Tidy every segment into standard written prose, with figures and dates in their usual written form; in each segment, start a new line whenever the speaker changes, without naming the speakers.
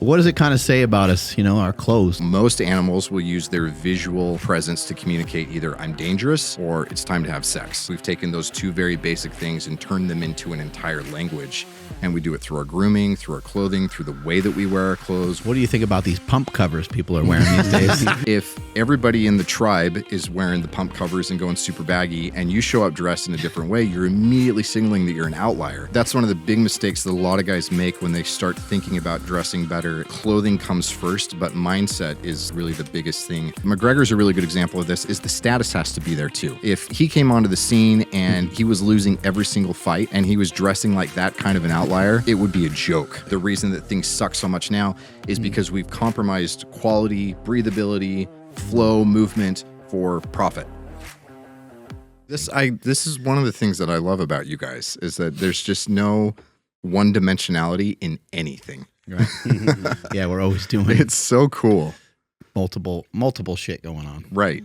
What does it kind of say about us, our clothes?
Most animals will use their visual presence to communicate either I'm dangerous or it's time to have sex. We've taken those two very basic things and turned them into an entire language. And we do it through our grooming, through our clothing, through the way that we wear our clothes.
What do you think about these pump covers people are wearing these days?
If everybody in the tribe is wearing the pump covers and going super baggy and you show up dressed in a different way, you're immediately signaling that you're an outlier. That's one of the big mistakes that a lot of guys make when they start thinking about dressing better. Clothing comes first, but mindset is really the biggest thing. McGregor's a really good example of this, is the status has to be there too. If he came onto the scene and he was losing every single fight and he was dressing like that kind of an outlier, it would be a joke. The reason that things suck so much now is because we've compromised quality, breathability, flow, movement for profit. This is one of the things that I love about you guys, is that there's just no one-dimensionality in anything.
Right. Yeah, we're always doing
It's so cool.
multiple shit going on.
Right.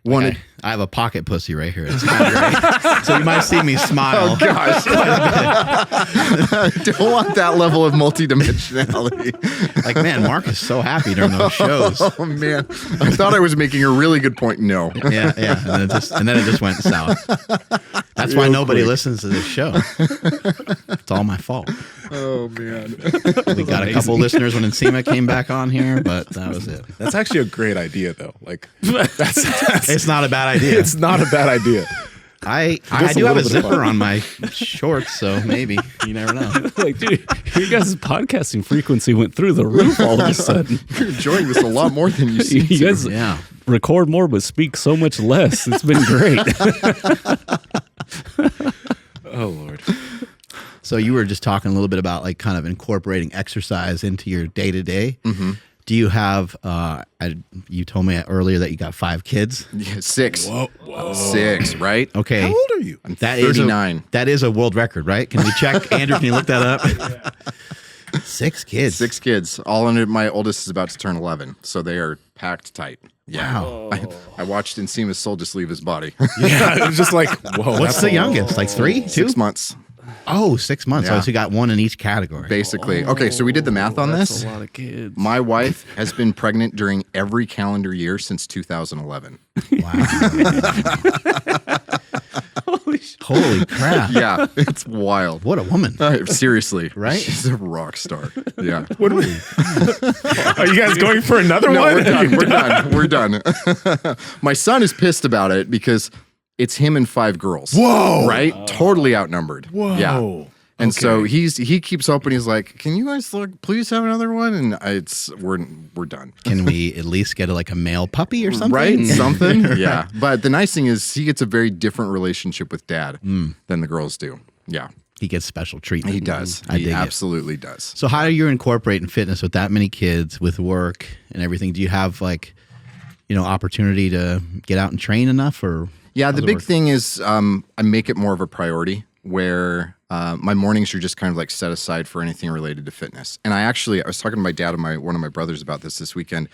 I have a pocket pussy right here. It's kind of great. So you might see me smile.
Oh, gosh. Don't want that level of multidimensionality.
Like, man, Mark is so happy during those shows.
Oh, man. I thought I was making a really good point. No.
Yeah. And then it just went south. That's why nobody listens to this show. It's all my fault.
Oh, man.
We got a couple listeners when Nsima came back on here, but that was it.
That's actually a great idea, though. Like,
It's not a bad idea.
it's not a bad idea.
I
Just
do
a
have a
little bit of
zipper
fun.
on my shorts, so maybe. You never know.
Like, dude, your guys' podcasting frequency went through the roof all of a sudden.
You're enjoying this a lot more than you seem
You guys
Yeah.
record more but speak so much less. It's been great.
Oh, Lord.
So you were just talking a little bit about like kind of incorporating exercise into your day-to-day. Mm-hmm. Do you have, you told me earlier that you got 5 kids.
Yeah, 6.
Whoa.
6, right?
Okay.
How old are you?
I'm
That is
39.
that is a world record, right? Can we check? Andrew, can you look that up? 6 kids.
6 kids. All under my oldest is about to turn 11, so they are packed tight. Yeah.
Wow.
I watched Nsima's soul just leave his body.
Yeah, it was just like, whoa.
What's the youngest? Like 3, 2?
6 months,
Oh, 6 months.
Yeah.
So you got 1 in each category.
basically. Okay, so we did the math on
That's
this.
a lot of kids.
My wife has been pregnant during every calendar year since 2011.
Wow. Holy crap.
Yeah, it's wild.
What a woman.
Seriously.
Right?
She's a rock star. Yeah.
Are you guys going for another
No,
one?
we're done. My son is pissed about it because it's him and 5 girls.
Whoa.
Right? Totally outnumbered.
Whoa.
Yeah. And so he keeps hoping. He's like, "Can you guys please have another one?" And we're done.
Can we at least get a male puppy or something?
Right? Something. Yeah. But the nice thing is he gets a very different relationship with dad than the girls do. Yeah.
He gets special treatment.
He does.
I
He
dig it.
absolutely does.
So how are you incorporating fitness with that many kids, with work and everything? Do you have opportunity to get out and train enough, or?
Yeah,
how's
the
it
big
work?
thing is I make it more of a priority where my mornings are just kind of like set aside for anything related to fitness. And I was talking to my dad and one of my brothers about this weekend,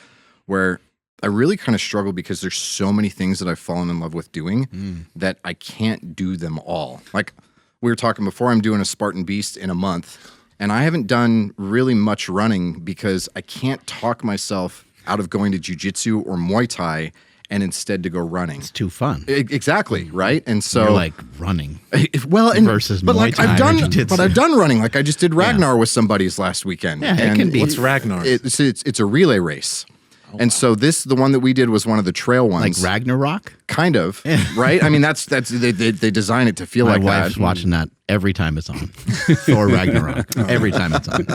where I really kind of struggle because there's so many things that I've fallen in love with doing that I can't do them all. Like we were talking before, I'm doing a Spartan Beast in a month, and I haven't done really much running because I can't talk myself out of going to jiu-jitsu or Muay Thai and instead to go running.
It's too fun.
Exactly, right? And so
You're like running.
versus
Muay
like
Thai or jiu-jitsu.
I've done running. Like I just did Ragnar with some buddies last weekend.
Yeah, it
and
can be.
What's Ragnar?
It's a relay race. And so the one that we did was one of the trail ones.
Like Ragnarok?
Kind of, right? I mean, that's they design it to feel
My
like
wife's
that.
watching that every time it's on. Thor Ragnarok. Every time it's on.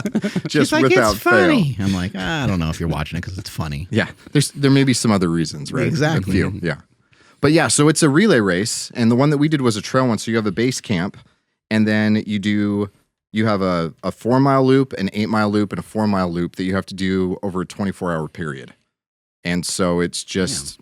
Just
She's like,
without
it's funny.
fail.
I'm like, I don't know if you're watching it because it's funny.
Yeah, there may be some other reasons, right?
Exactly.
A few, yeah. But yeah, so it's a relay race, and the one that we did was a trail one. So you have a base camp, and then you have a 4-mile loop, an 8-mile loop, and a 4-mile loop that you have to do over a 24-hour period. And so it's just,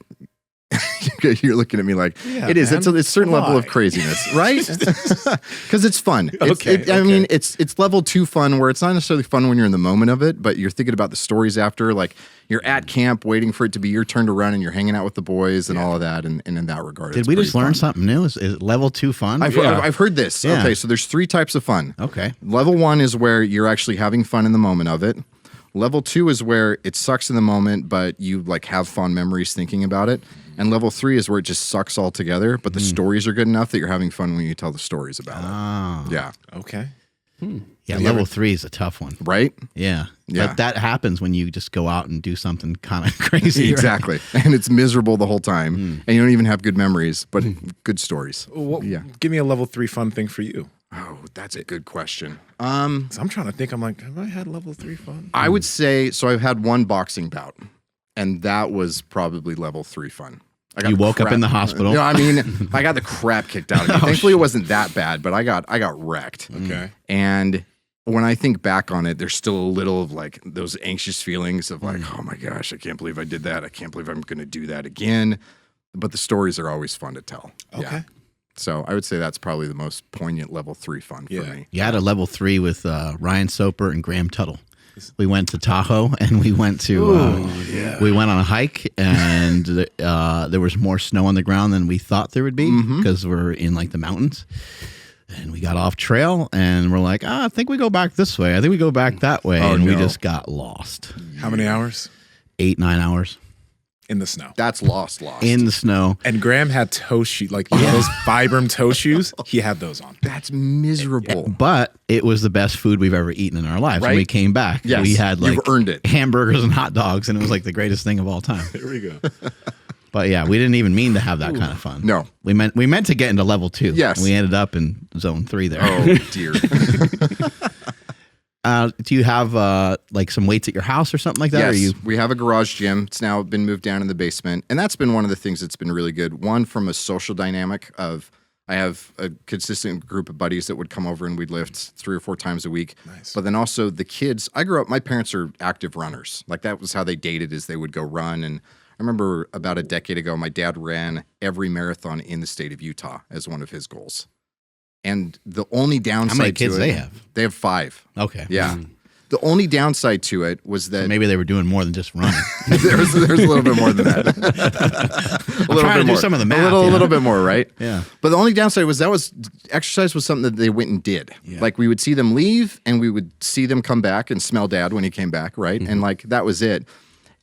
you're looking at me like, it is. It's a certain level of craziness, right? Because it's fun. I mean, it's level 2 fun where it's not necessarily fun when you're in the moment of it, but you're thinking about the stories after. Like you're at camp waiting for it to be your turn to run and you're hanging out with the boys and all of that. And in that regard,
Did we just learn something new? Is level 2 fun?
I've heard this.
Yeah.
Okay, so there's 3 types of fun.
Okay.
Level 1 is where you're actually having fun in the moment of it. Level 2 is where it sucks in the moment, but you like have fond memories thinking about it. And level 3 is where it just sucks altogether, but the stories are good enough that you're having fun when you tell the stories about it. Yeah.
Okay.
Yeah, level 3 is a tough one.
Right?
Yeah.
Yeah.
But that happens when you just go out and do something kind of crazy.
Exactly. And it's miserable the whole time. And you don't even have good memories, but good stories. Yeah.
Give me a level 3 fun thing for you.
Oh, that's a good question.
So I'm trying to think. I'm like, have I had level 3 fun?
I would say, so I've had one boxing bout, and that was probably level 3 fun.
You woke up in the hospital.
No, I mean, I got the crap kicked out of me. Thankfully, it wasn't that bad, but I got wrecked.
Okay.
And when I think back on it, there's still a little of like those anxious feelings of like, oh my gosh, I can't believe I did that. I can't believe I'm going to do that again. But the stories are always fun to tell.
Okay.
Yeah. So I would say that's probably the most poignant level 3 fun for me.
You had a level 3 with Ryan Soper and Graham Tuttle. We went to Tahoe and we went to we went on a hike, and there was more snow on the ground than we thought there would be because we're in like the mountains. And we got off trail and we're like, I think we go back this way. I think we go back that way. We just got lost.
How many hours?
8-9 hours
In the snow.
That's lost.
in the snow.
And Graham had toe shoes, like those Vibram toe shoes. He had those on.
That's miserable.
But it was the best food we've ever eaten in our lives. When
Right?
we came back,
Yes,
we had like
you've earned it.
hamburgers and hot dogs, and it was like the greatest thing of all time.
Here we go.
But yeah, we didn't even mean to have that kind of fun.
No.
we meant to get into level 2.
Yes.
We ended up in zone 3 there.
Oh, dear.
Do you have like some weights at your house or something like that?
Yes,
Or
we have a garage gym. It's now been moved down in the basement. And that's been one of the things that's been really good. One, from a social dynamic of I have a consistent group of buddies that would come over and we'd lift 3 or 4 times a week.
Nice.
But then also the kids, I grew up, my parents are active runners. Like that was how they dated, is they would go run. And I remember about a decade ago, my dad ran every marathon in the state of Utah as one of his goals. And the only downside
How many kids
to it,
they have?
They have 5.
Okay.
Yeah. The only downside to it was that
Maybe they were doing more than just running.
there's a little bit more than that.
I'm trying to do some of the math.
A
you know?
little bit more, right?
Yeah.
But the only downside was exercise was something that they went and did.
Yeah.
Like we would see them leave and we would see them come back and smell dad when he came back, right? And like that was it.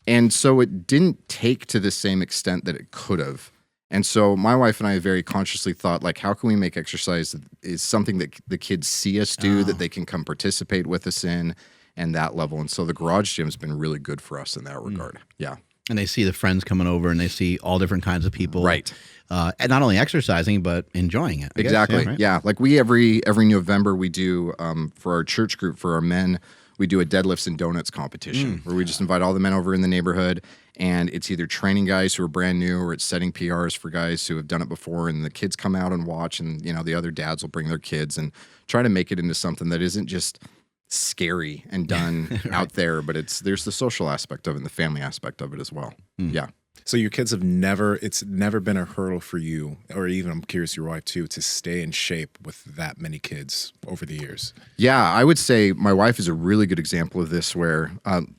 And so it didn't take to the same extent that it could have. And so my wife and I very consciously thought, like, how can we make exercise is something that the kids see us do, that they can come participate with us in, and that level. And so the garage gym's been really good for us in that regard. Yeah.
And they see the friends coming over, and they see all different kinds of people,
Right.
And not only exercising but enjoying it. I guess.
Exactly.
Yeah, right?
Like we every November we do for our church group, for our men, we do a deadlifts and donuts competition where we just invite all the men over in the neighborhood, and it's either training guys who are brand new or it's setting PRs for guys who have done it before, and the kids come out and watch, and you know the other dads will bring their kids and try to make it into something that isn't just scary and done out there, but there's the social aspect of it and the family aspect of it as well. Yeah.
So your kids it's never been a hurdle for you, or even, I'm curious, your wife too, to stay in shape with that many kids over the years?
Yeah, I would say my wife is a really good example of this, where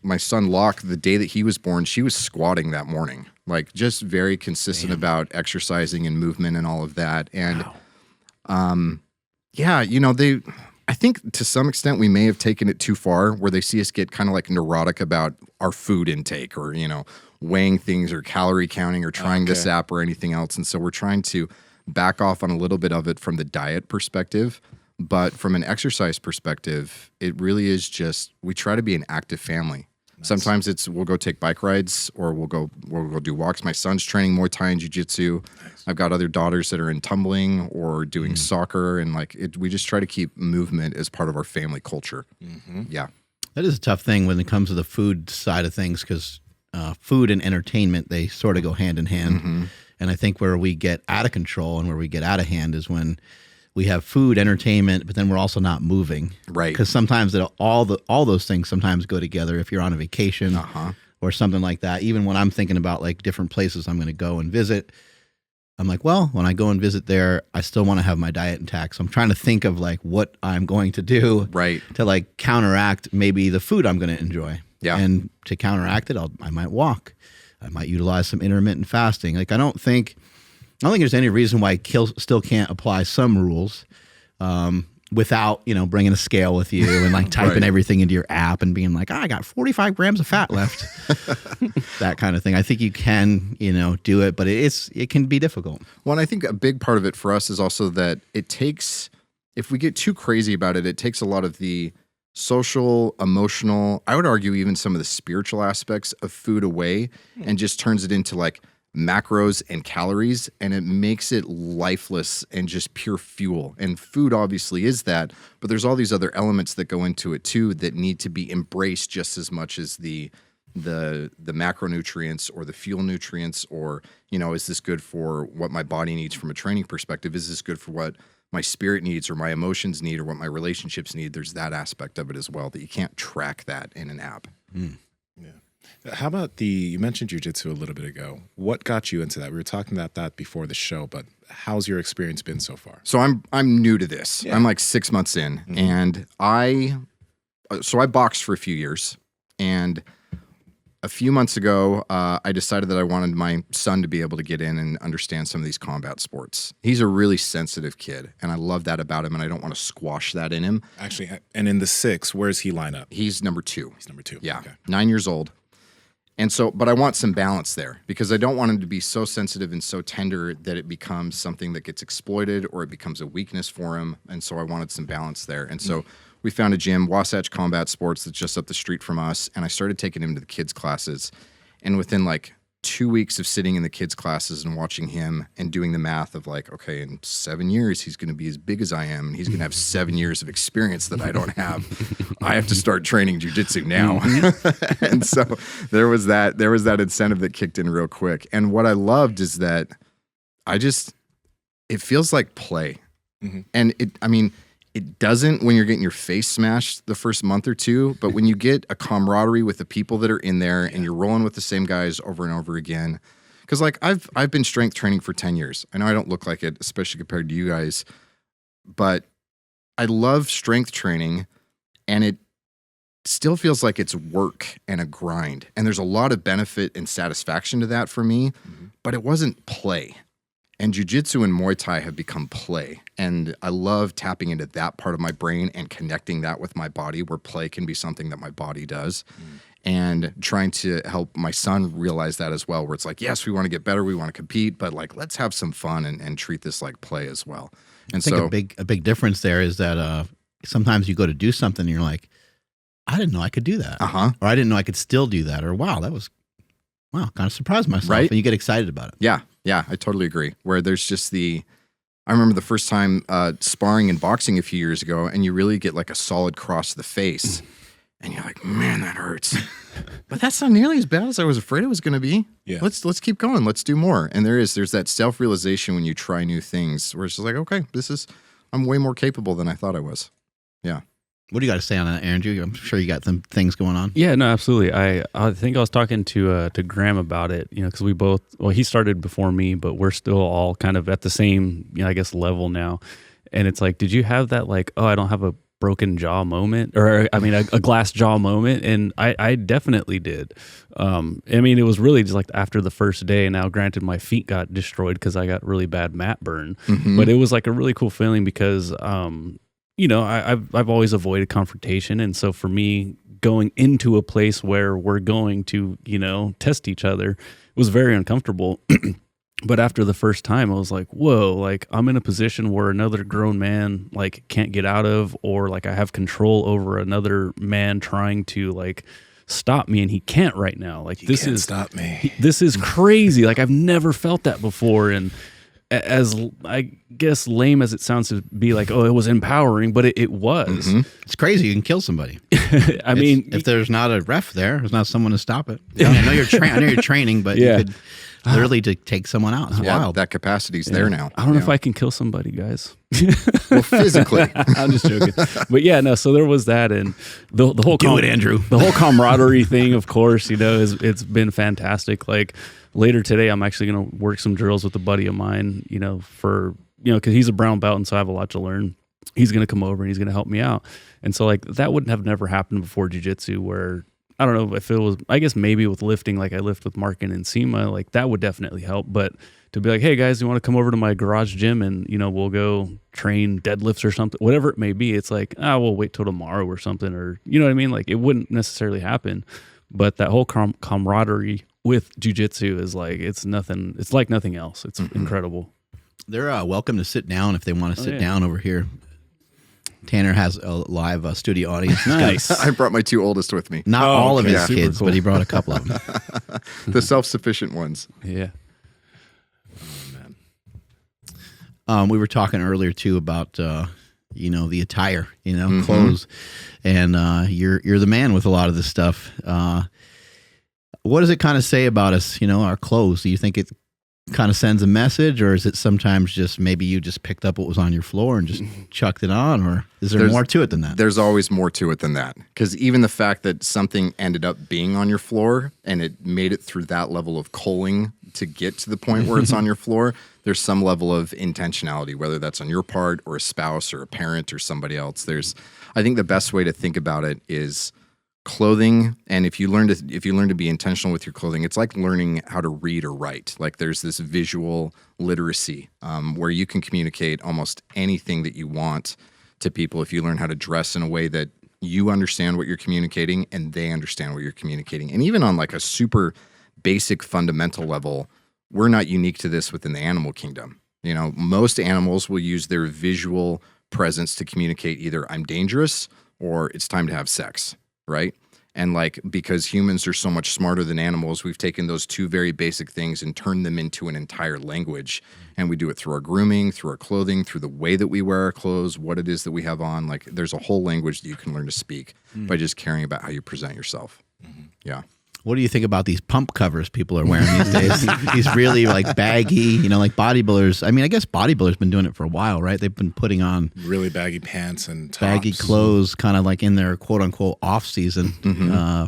my son Locke, the day that he was born, she was squatting that morning, like just very consistent about exercising and movement and all of that. And yeah, you know, I think to some extent we may have taken it too far, where they see us get kind of like neurotic about our food intake, or, you know, weighing things or calorie counting or trying this app or anything else. And so we're trying to back off on a little bit of it from the diet perspective. But from an exercise perspective, it really is just, we try to be an active family. Nice. Sometimes we'll go take bike rides, or we'll go do walks. My son's training Muay Thai and Jiu-jitsu. Nice. I've got other daughters that are in tumbling or doing soccer. And we just try to keep movement as part of our family culture. Mm-hmm. Yeah.
That is a tough thing when it comes to the food side of things, because food and entertainment, they sort of go hand in hand. Mm-hmm. And I think where we get out of control and where we get out of hand is when we have food, entertainment, but then we're also not moving.
Right.
Because sometimes all those things sometimes go together if you're on a vacation or something like that. Even when I'm thinking about like different places I'm going to go and visit, I'm like, well, when I go and visit there, I still want to have my diet intact. So I'm trying to think of like what I'm going to do to like counteract maybe the food I'm going to enjoy.
Yeah.
And to counteract it, I might walk. I might utilize some intermittent fasting. Like I don't think there's any reason why I still can't apply some rules. without, bringing a scale with you and like typing
Right.
everything into your app and being like, I got 45 grams of fat left. That kind of thing. I think you can, do it, but it can be difficult.
Well, and I think a big part of it for us is also that it takes, if we get too crazy about it, it takes a lot of the social, emotional, I would argue even some of the spiritual aspects of food away and just turns it into like macros and calories, and it makes it lifeless and just pure fuel. And food obviously is that, but there's all these other elements that go into it too that need to be embraced just as much as the macronutrients or the fuel nutrients, or, is this good for what my body needs from a training perspective? Is this good for what my spirit needs or my emotions need or what my relationships need? There's that aspect of it as well that you can't track that in an app.
How about you mentioned jiu-jitsu a little bit ago. What got you into that? We were talking about that before the show, but how's your experience been so far?
So I'm new to this.
Yeah.
I'm like 6 months in, and I boxed for a few years, and a few months ago, I decided that I wanted my son to be able to get in and understand some of these combat sports. He's a really sensitive kid, and I love that about him, and I don't want to squash that in him.
Actually, and in the 6, where's he line up?
He's number 2.
He's number 2.
Yeah,
Okay.
9 years old. And so, but I want some balance there because I don't want him to be so sensitive and so tender that it becomes something that gets exploited or it becomes a weakness for him. And so I wanted some balance there. And so we found a gym, Wasatch Combat Sports, that's just up the street from us. And I started taking him to the kids' classes. And within like 2 weeks of sitting in the kids' classes and watching him and doing the math of like, okay, in 7 years, he's going to be as big as I am. And he's going to have 7 years of experience that I don't have. I have to start training jiu-jitsu now. And so there was that incentive that kicked in real quick. And what I loved is that it feels like play. And it doesn't when you're getting your face smashed the first month or two, but when you get a camaraderie with the people that are in there and you're rolling with the same guys over and over again. Because like I've been strength training for 10 years. I know I don't look like it, especially compared to you guys, but I love strength training, and it still feels like it's work and a grind. And there's a lot of benefit and satisfaction to that for me, but it wasn't play. And jiu-jitsu and Muay Thai have become play. And I love tapping into that part of my brain and connecting that with my body, where play can be something that my body does. And trying to help my son realize that as well, where it's like, yes, we want to get better, we want to compete, but like, let's have some fun and treat this like play as well. And
I think a big difference there is that sometimes you go to do something and you're like, I didn't know I could do that. Or I didn't know I could still do that. Or wow, kind of surprised myself.
Right?
And you get excited about it.
Yeah, I totally agree. Where there's just I remember the first time sparring and boxing a few years ago, and you really get like a solid cross to the face, and you're like, man, that hurts. But that's not nearly as bad as I was afraid it was going to be.
Yeah.
Let's keep going. Let's do more. And there's that self-realization when you try new things, where it's just like, okay, I'm way more capable than I thought I was. Yeah.
What do you got to say on that, Andrew? I'm sure you got some things going on.
Yeah, no, absolutely. I think I was talking to Graham about it, because we both, he started before me, but we're still all kind of at the same, I guess, level now. And it's like, did you have that like, I don't have a broken jaw moment, or a glass jaw moment? And I definitely did. It was really just like after the first day. Now, granted, my feet got destroyed because I got really bad mat burn, but it was like a really cool feeling because, I've always avoided confrontation. And so for me, going into a place where we're going to, test each other was very uncomfortable. But after the first time, I was like, whoa, like I'm in a position where another grown man like can't get out of, or like I have control over another man trying to like stop me, and he can't right now. Like this is
stop me.
This is crazy. Like I've never felt that before. And as I guess lame as it sounds to be like, it was empowering, but it was.
It's crazy. You can kill somebody. If there's not a ref there's not someone to stop it. I know you're training, but you could literally take someone out. It's wild.
That capacity's there now.
I don't know if I can kill somebody, guys.
Well, physically.
I'm just joking. But yeah, no, so there was that, and the whole
Do it, Andrew.
The whole camaraderie thing, of course, it's been fantastic. Like later today, I'm actually going to work some drills with a buddy of mine, because he's a brown belt, and so I have a lot to learn. He's going to come over and he's going to help me out. And so like that wouldn't have never happened before jiu-jitsu, where I don't know if it was, I guess maybe with lifting, like I lift with Mark and Nsima, like that would definitely help. But to be like, hey guys, you want to come over to my garage gym and, you know, we'll go train deadlifts or something, whatever it may be. It's like, we'll wait till tomorrow or something, or, you know what I mean? Like it wouldn't necessarily happen. But that whole camaraderie with jiu-jitsu is like, it's like nothing else. It's incredible.
They're welcome to sit down if they want to sit down over here. Tanner has a live studio audience.
Nice.
I brought my 2 oldest with me.
Not all of his
Yeah.
kids,
Super
but he
cool.
brought a couple of them.
The self-sufficient ones.
Yeah.
We were talking earlier too about you know, the attire, you know, clothes, and you're the man with a lot of this stuff. What does it kind of say about us, you know, our clothes? Do you think it kind of sends a message, or is it sometimes just maybe you just picked up what was on your floor and just chucked it on, or is there more to it than that?
There's always more to it than that, because even the fact that something ended up being on your floor and it made it through that level of culling to get to the point where it's on your floor, there's some level of intentionality, whether that's on your part or a spouse or a parent or somebody else. I think the best way to think about it is clothing, and if you learn to be intentional with your clothing, it's like learning how to read or write. Like there's this visual literacy where you can communicate almost anything that you want to people if you learn how to dress in a way that you understand what you're communicating and they understand what you're communicating. And even on like a super basic fundamental level, we're not unique to this within the animal kingdom. You know, most animals will use their visual presence to communicate either I'm dangerous or it's time to have sex. Right? And like, because humans are so much smarter than animals, we've taken those 2 very basic things and turned them into an entire language. And we do it through our grooming, through our clothing, through the way that we wear our clothes, what it is that we have on. Like there's a whole language that you can learn to speak by just caring about how you present yourself. Yeah.
What do you think about these pump covers people are wearing these days? These really like baggy, you know, like bodybuilders. I mean, I guess bodybuilders been doing it for a while, right? They've been putting on
Really baggy pants and tops.
baggy clothes kind of like in their quote unquote off season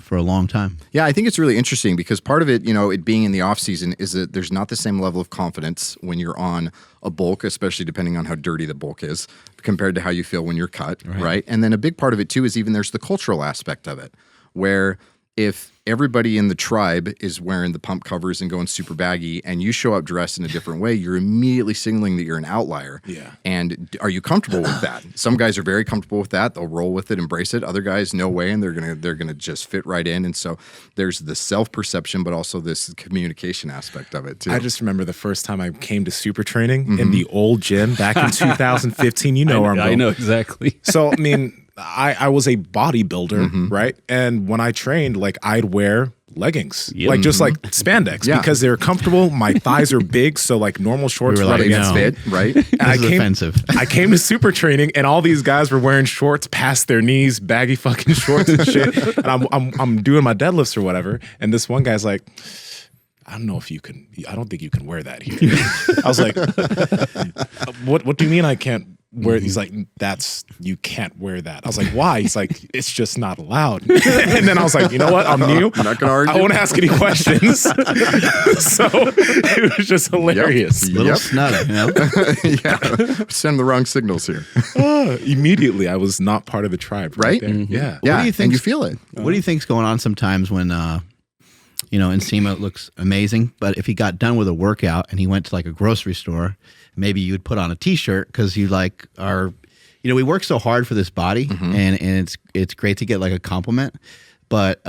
for a long time.
Yeah, I think it's really interesting because part of it, you know, it being in the off season is that there's not the same level of confidence when you're on a bulk, especially depending on how dirty the bulk is compared to how you feel when you're cut, right? And then a big part of it too is even there's the cultural aspect of it where if everybody in the tribe is wearing the pump covers and going super baggy and you show up dressed in a different way, you're immediately signaling that you're an outlier.
Yeah.
And are you comfortable with that? Some guys are very comfortable with that. They'll roll with it, embrace it. Other guys, no way. And they're gonna just fit right in. And so there's the self-perception, but also this communication aspect of it too.
I just remember the first time I came to super training in the old gym back in 2015. You know where I'm going.
I know exactly.
So, I mean, I was a bodybuilder, right? And when I trained, like I'd wear leggings, like just like spandex because they're comfortable. My thighs are big, so like normal shorts
We were
rub
like,
against
no.
fit,
right?
And
This is offensive.
I came to super training, and all these guys were wearing shorts past their knees, baggy fucking shorts and shit. And I'm doing my deadlifts or whatever, and this one guy's like, I don't know if you can. I don't think you can wear that here. I was like, what do you mean I can't wear? He's like, you can't wear that. I was like, why? He's like, it's just not allowed. And then I was like, you know what? I'm new.
I'm not gonna argue.
I won't ask any questions. So it was just hilarious.
Little snug, you know?
Yeah, send the wrong signals here,
Immediately, I was not part of the tribe.
right?
There. Yeah.
Yeah,
do you think-
and you feel it.
What do you think's going on sometimes when, you know, Nsima looks amazing, but if he got done with a workout and he went to like a grocery store, maybe you would put on a t-shirt because you like are, you know, we work so hard for this body and it's great to get like a compliment. But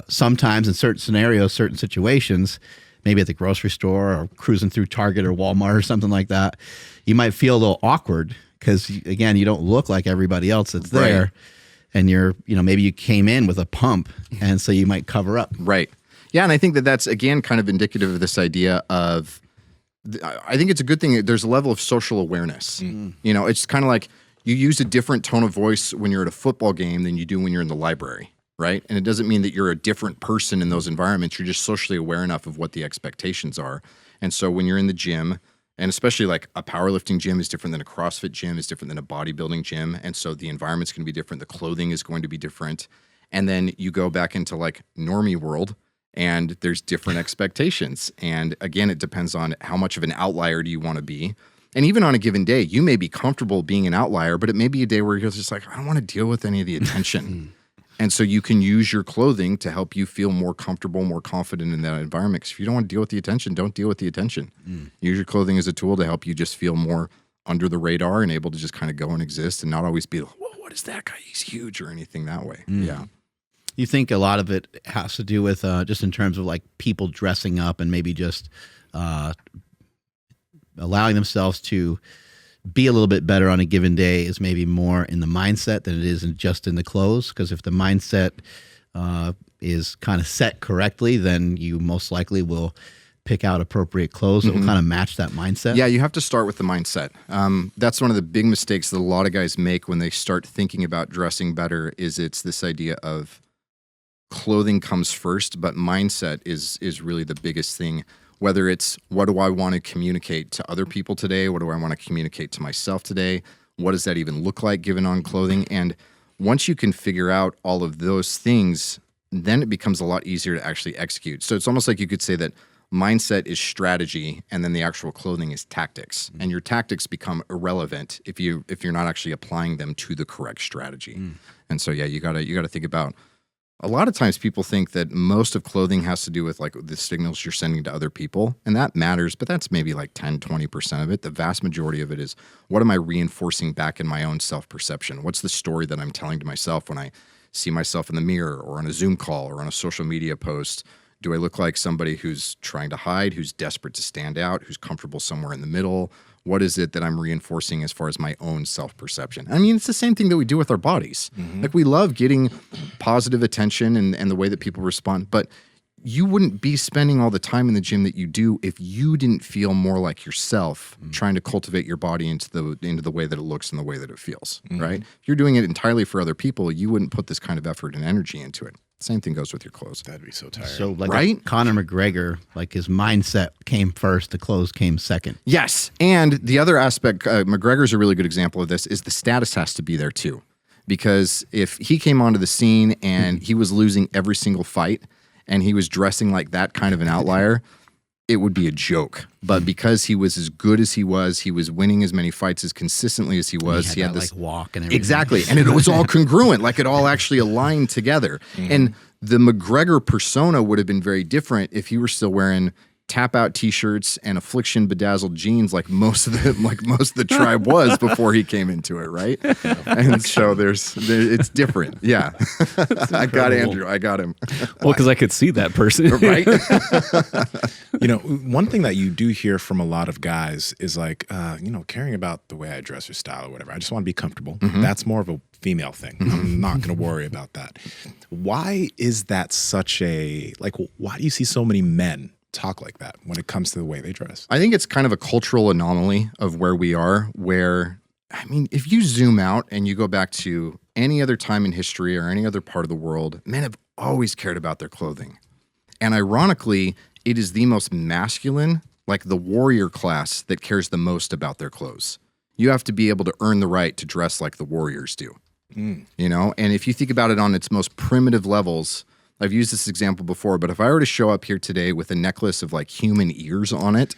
sometimes in certain scenarios, certain situations, maybe at the grocery store or cruising through Target or Walmart or something like that, you might feel a little awkward because, again, you don't look like everybody else that's there.
Right.
And you're, you know, maybe you came in with a pump and so you might cover up.
Right. Yeah, and I think that that's, again, kind of indicative of this idea of, I think it's a good thing. There's a level of social awareness. You know, it's kind of like you use a different tone of voice when you're at a football game than you do when you're in the library, right? And it doesn't mean that you're a different person in those environments. You're just socially aware enough of what the expectations are. And so when you're in the gym, and especially like a powerlifting gym is different than a CrossFit gym, is different than a bodybuilding gym. And so the environment's going to be different. The clothing is going to be different. And then you go back into like normie world, and there's different expectations. And again, it depends on how much of an outlier do you want to be. And even on a given day, you may be comfortable being an outlier, but it may be a day where you're just like, I don't want to deal with any of the attention. And so you can use your clothing to help you feel more comfortable, more confident in that environment. Because if you don't want to deal with the attention, don't deal with the attention. Use your clothing as a tool to help you just feel more under the radar and able to just kind of go and exist and not always be like, whoa, what is that guy? He's huge or anything that way. Yeah.
You think a lot of it has to do with just in terms of like people dressing up and maybe just allowing themselves to be a little bit better on a given day is maybe more in the mindset than it is just in the clothes. Because if the mindset is kind of set correctly, then you most likely will pick out appropriate clothes that will kind of match that mindset.
Yeah, you have to start with the mindset. That's one of the big mistakes that a lot of guys make when they start thinking about dressing better is it's this idea of clothing comes first, but mindset is really the biggest thing. Whether it's what do I want to communicate to other people today? What do I want to communicate to myself today? What does that even look like given on clothing? And once you can figure out all of those things, then it becomes a lot easier to actually execute. So it's almost like you could say that mindset is strategy and then the actual clothing is tactics. And your tactics become irrelevant if you're not actually applying them to the correct strategy. And so yeah, you gotta think about. A lot of times people think that most of clothing has to do with like the signals you're sending to other people, and that matters, but that's maybe like 10, 20% of it. The vast majority of it is what am I reinforcing back in my own self-perception? What's the story that I'm telling to myself when I see myself in the mirror or on a Zoom call or on a social media post? Do I look like somebody who's trying to hide, who's desperate to stand out, who's comfortable somewhere in the middle? What is it that I'm reinforcing as far as my own self-perception? I mean, it's the same thing that we do with our bodies. Like we love getting positive attention and the way that people respond, but you wouldn't be spending all the time in the gym that you do if you didn't feel more like yourself trying to cultivate your body into the way that it looks and the way that it feels, right? If you're doing it entirely for other people, you wouldn't put this kind of effort and energy into it. Same thing goes with your clothes.
That'd be so tiring.
So like
Right?
Conor McGregor, like his mindset came first, the clothes came second.
Yes. And the other aspect, McGregor's a really good example of this, is the status has to be there too. Because if he came onto the scene and he was losing every single fight and he was dressing like that kind of an outlier, it would be a joke. But because he was as good as he was winning as many fights as consistently as he was.
He had this like walk and everything.
Exactly. And it was all congruent, like it all actually aligned together. And the McGregor persona would have been very different if he were still wearing tap-out t-shirts and affliction bedazzled jeans like most of the tribe was before he came into it, right? And so it's different. Yeah. I got Andrew. I got him.
Well, because I could see that person.
Right?
You know, one thing that you do hear from a lot of guys is like, caring about the way I dress or style or whatever. I just want to be comfortable. That's more of a female thing. I'm not going to worry about that. Why is that such a, like, why do you see so many men talk like that when it comes to the way they dress?
I think it's kind of a cultural anomaly of where we are, where, I mean, if you zoom out and you go back to any other time in history or any other part of the world, men have always cared about their clothing. And ironically, it is the most masculine, like the warrior class, that cares the most about their clothes. You have to be able to earn the right to dress like the warriors do. You know, and if you think about it on its most primitive levels, I've used this example before, but if I were to show up here today with a necklace of like human ears on it,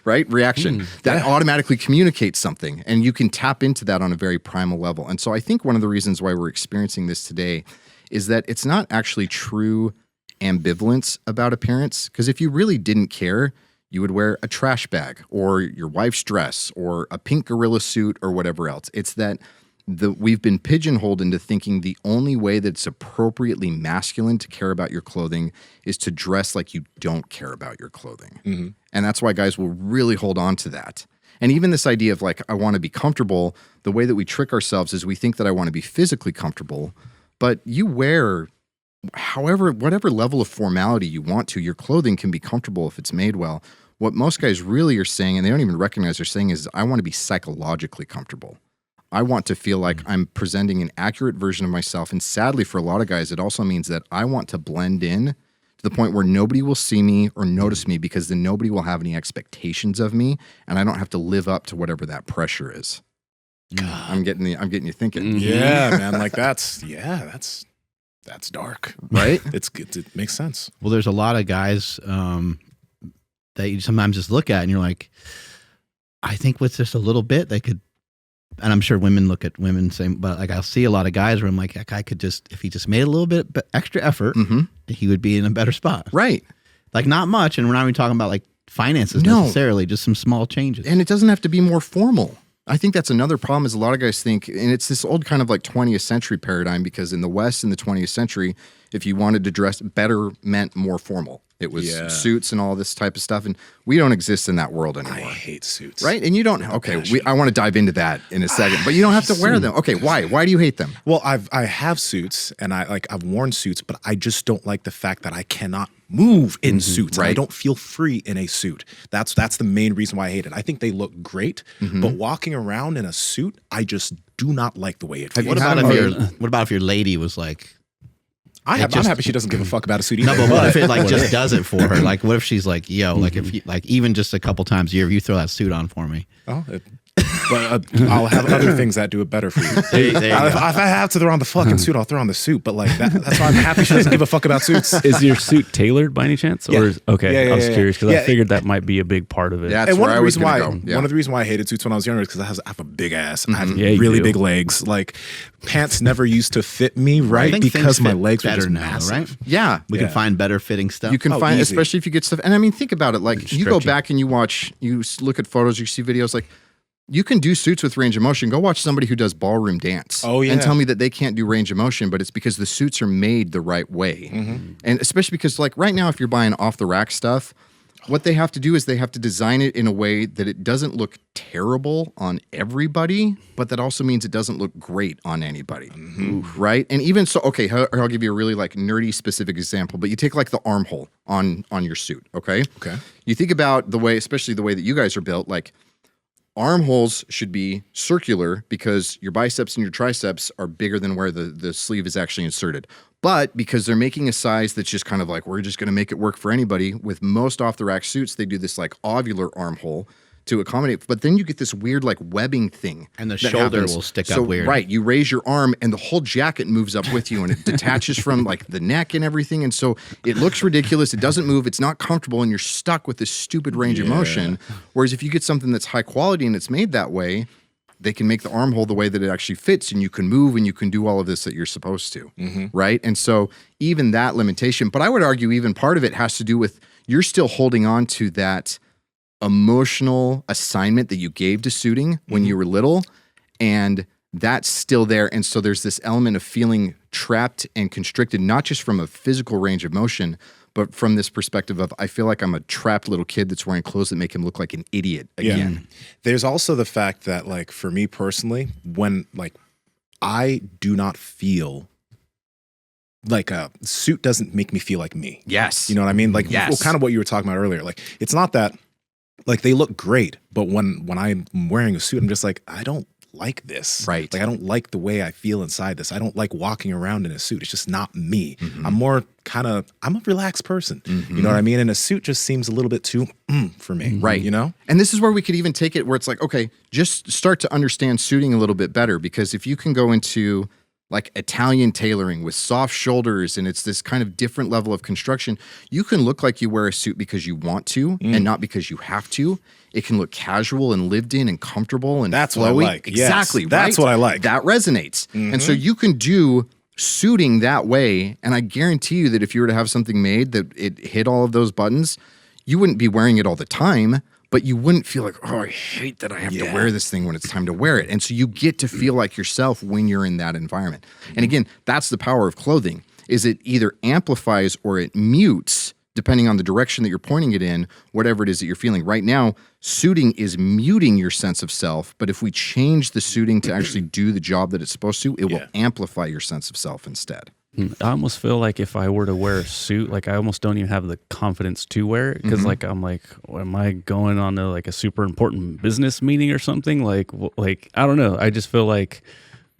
right? Reaction. That automatically communicates something, and you can tap into that on a very primal level. And so I think one of the reasons why we're experiencing this today is that it's not actually true ambivalence about appearance, because if you really didn't care, you would wear a trash bag or your wife's dress or a pink gorilla suit or whatever else. It's that we've been pigeonholed into thinking the only way that it's appropriately masculine to care about your clothing is to dress like you don't care about your clothing. And that's why guys will really hold on to that. And even this idea of like, I want to be comfortable, the way that we trick ourselves is we think that I want to be physically comfortable, but you wear whatever level of formality you want to, your clothing can be comfortable if it's made well. What most guys really are saying, and they don't even recognize they're saying, is I want to be psychologically comfortable. I want to feel like I'm presenting an accurate version of myself. And sadly, for a lot of guys, it also means that I want to blend in to the point where nobody will see me or notice me, because then nobody will have any expectations of me, and I don't have to live up to whatever that pressure is. I'm getting you thinking.
Yeah, man. Like that's dark,
right?
It makes sense.
Well, there's a lot of guys that you sometimes just look at and you're like, I think with just a little bit, they could and I'm sure women look at women same, but like I'll see a lot of guys where I'm like, that guy could just, if he just made a little bit extra effort, he would be in a better spot.
Right.
Like not much, and we're not even talking about like finances necessarily, just some small changes.
And it doesn't have to be more formal. I think that's another problem is a lot of guys think, and it's this old kind of like 20th century paradigm, because in the West in the 20th century, if you wanted to dress better meant more formal. It was suits and all this type of stuff, and we don't exist in that world anymore.
I hate suits.
Right? And you don't, okay, I want to dive into that in a second, but you don't have to wear them. Okay, why? Why do you hate them?
Well, I have suits, and I've worn suits, but I just don't like the fact that I cannot move in suits. Right? I don't feel free in a suit. That's the main reason why I hate it. I think they look great, but walking around in a suit, I just do not like the way it feels.
What about if your lady was like,
I'm happy she doesn't give a fuck about a suit either.
no, but what if it like just does it for her? Like, what if she's like, yo, like if you, like even just a couple times a year, if you throw that suit on for me.
Oh, but I'll have other things that do it better for you. If I have to throw on the fucking suit, I'll throw on the suit. But like that's why I'm happy she doesn't give a fuck about suits.
Is your suit tailored by any chance? Or okay, I was curious because I figured that might be a big part of it.
Yeah, that's where I was going to go.
One of the reasons why I hated suits when I was younger is because I have a big ass. I have really big legs. Like pants never used to fit me right because my legs were just massive.
Right?
Yeah.
We can find better fitting stuff.
You can find, especially if you get stuff. And I mean, think about it. Like you go back and you look at photos, you see videos, like you can do suits with range of motion. Go watch somebody who does ballroom dance. Oh, yeah. And tell me that they can't do range of motion, but it's because the suits are made the right way. And especially because like right now, if you're buying off the rack stuff, what they have to do is they have to design it in a way that it doesn't look terrible on everybody, but that also means it doesn't look great on anybody. Right? And even so, okay, I'll give you a really like nerdy specific example, but you take like the armhole on your suit, okay? Okay. You think about the way, especially the way that you guys are built, like armholes should be circular because your biceps and your triceps are bigger than where the sleeve is actually inserted. But because they're making a size that's just kind of like, we're just going to make it work for anybody, with most off-the-rack suits, they do this like ovular armhole to accommodate. But then you get this weird like webbing thing.
And the shoulder will stick up weird.
Right. You raise your arm and the whole jacket moves up with you and it detaches from like the neck and everything. And so it looks ridiculous. It doesn't move. It's not comfortable. And you're stuck with this stupid range of motion. Whereas if you get something that's high quality and it's made that way, they can make the armhole the way that it actually fits and you can move and you can do all of this that you're supposed to. Right. And so even that limitation, but I would argue even part of it has to do with you're still holding on to that emotional assignment that you gave to suiting when you were little, and that's still there. And so there's this element of feeling trapped and constricted, not just from a physical range of motion, but from this perspective of, I feel like I'm a trapped little kid that's wearing clothes that make him look like an idiot again.
There's also the fact that like for me personally, when like I do not feel like a suit doesn't make me feel like me.
Yes.
You know what I mean? Like well, kind of what you were talking about earlier. Like it's not that like they look great, but when I'm wearing a suit, I'm just like, I don't like this.
Right.
Like I don't like the way I feel inside this. I don't like walking around in a suit. It's just not me. I'm more I'm a relaxed person. You know what I mean? And a suit just seems a little bit too for me.
Right.
You know?
And this is where we could even take it where it's like, okay, just start to understand suiting a little bit better, because if you can go into like Italian tailoring with soft shoulders and it's this kind of different level of construction, you can look like you wear a suit because you want to and not because you have to. It can look casual and lived in and comfortable and
that's
flowy.
What I like.
Exactly.
Yes, that's what I like.
That resonates. And so you can do suiting that way. And I guarantee you that if you were to have something made that it hit all of those buttons, you wouldn't be wearing it all the time, but you wouldn't feel like, oh, I hate that I have to wear this thing when it's time to wear it. And so you get to feel like yourself when you're in that environment. And again, that's the power of clothing, is it either amplifies or it mutes, depending on the direction that you're pointing it in, whatever it is that you're feeling. Right now, suiting is muting your sense of self, but if we change the suiting to actually do the job that it's supposed to, it will amplify your sense of self instead.
I almost feel like if I were to wear a suit, like I almost don't even have the confidence to wear it, because like I'm like, am I going on to like a super important business meeting or something? Like I don't know. I just feel like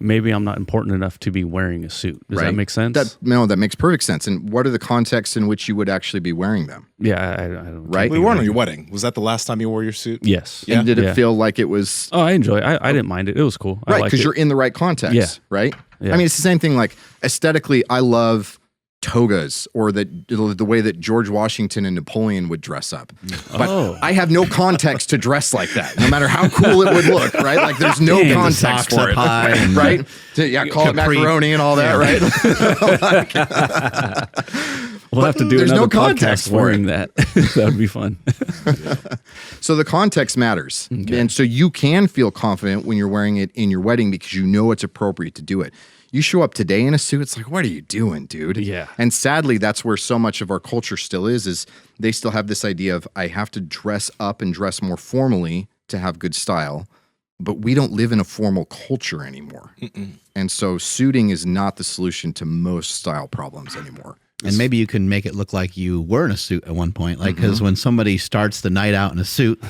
maybe I'm not important enough to be wearing a suit. Does that make sense?
That makes perfect sense. And what are the contexts in which you would actually be wearing them?
Yeah, I don't.
Right.
We weren't on your wedding. Was that the last time you wore your suit?
Yes.
And did it feel like it was?
Oh, I enjoy it. I didn't mind it. It was cool.
Right, because you're in the right context.
Yeah.
Right.
Yeah.
I mean, it's the same thing. Like aesthetically, I love togas or the way that George Washington and Napoleon would dress up. But I have no context to dress like that, no matter how cool it would look, right? Like there's no context for it, right? Call it macaroni and all that, right?
We'll have to do
there's
another
no context
podcast wearing that. That would be fun.
So the context matters. Okay. And so you can feel confident when you're wearing it in your wedding because you know it's appropriate to do it. You show up today in a suit, it's like, what are you doing, dude?
Yeah.
And sadly, that's where so much of our culture still is they still have this idea of I have to dress up and dress more formally to have good style. But we don't live in a formal culture anymore. And so suiting is not the solution to most style problems anymore.
And maybe you can make it look like you were in a suit at one point. Like, because when somebody starts the night out in a suit,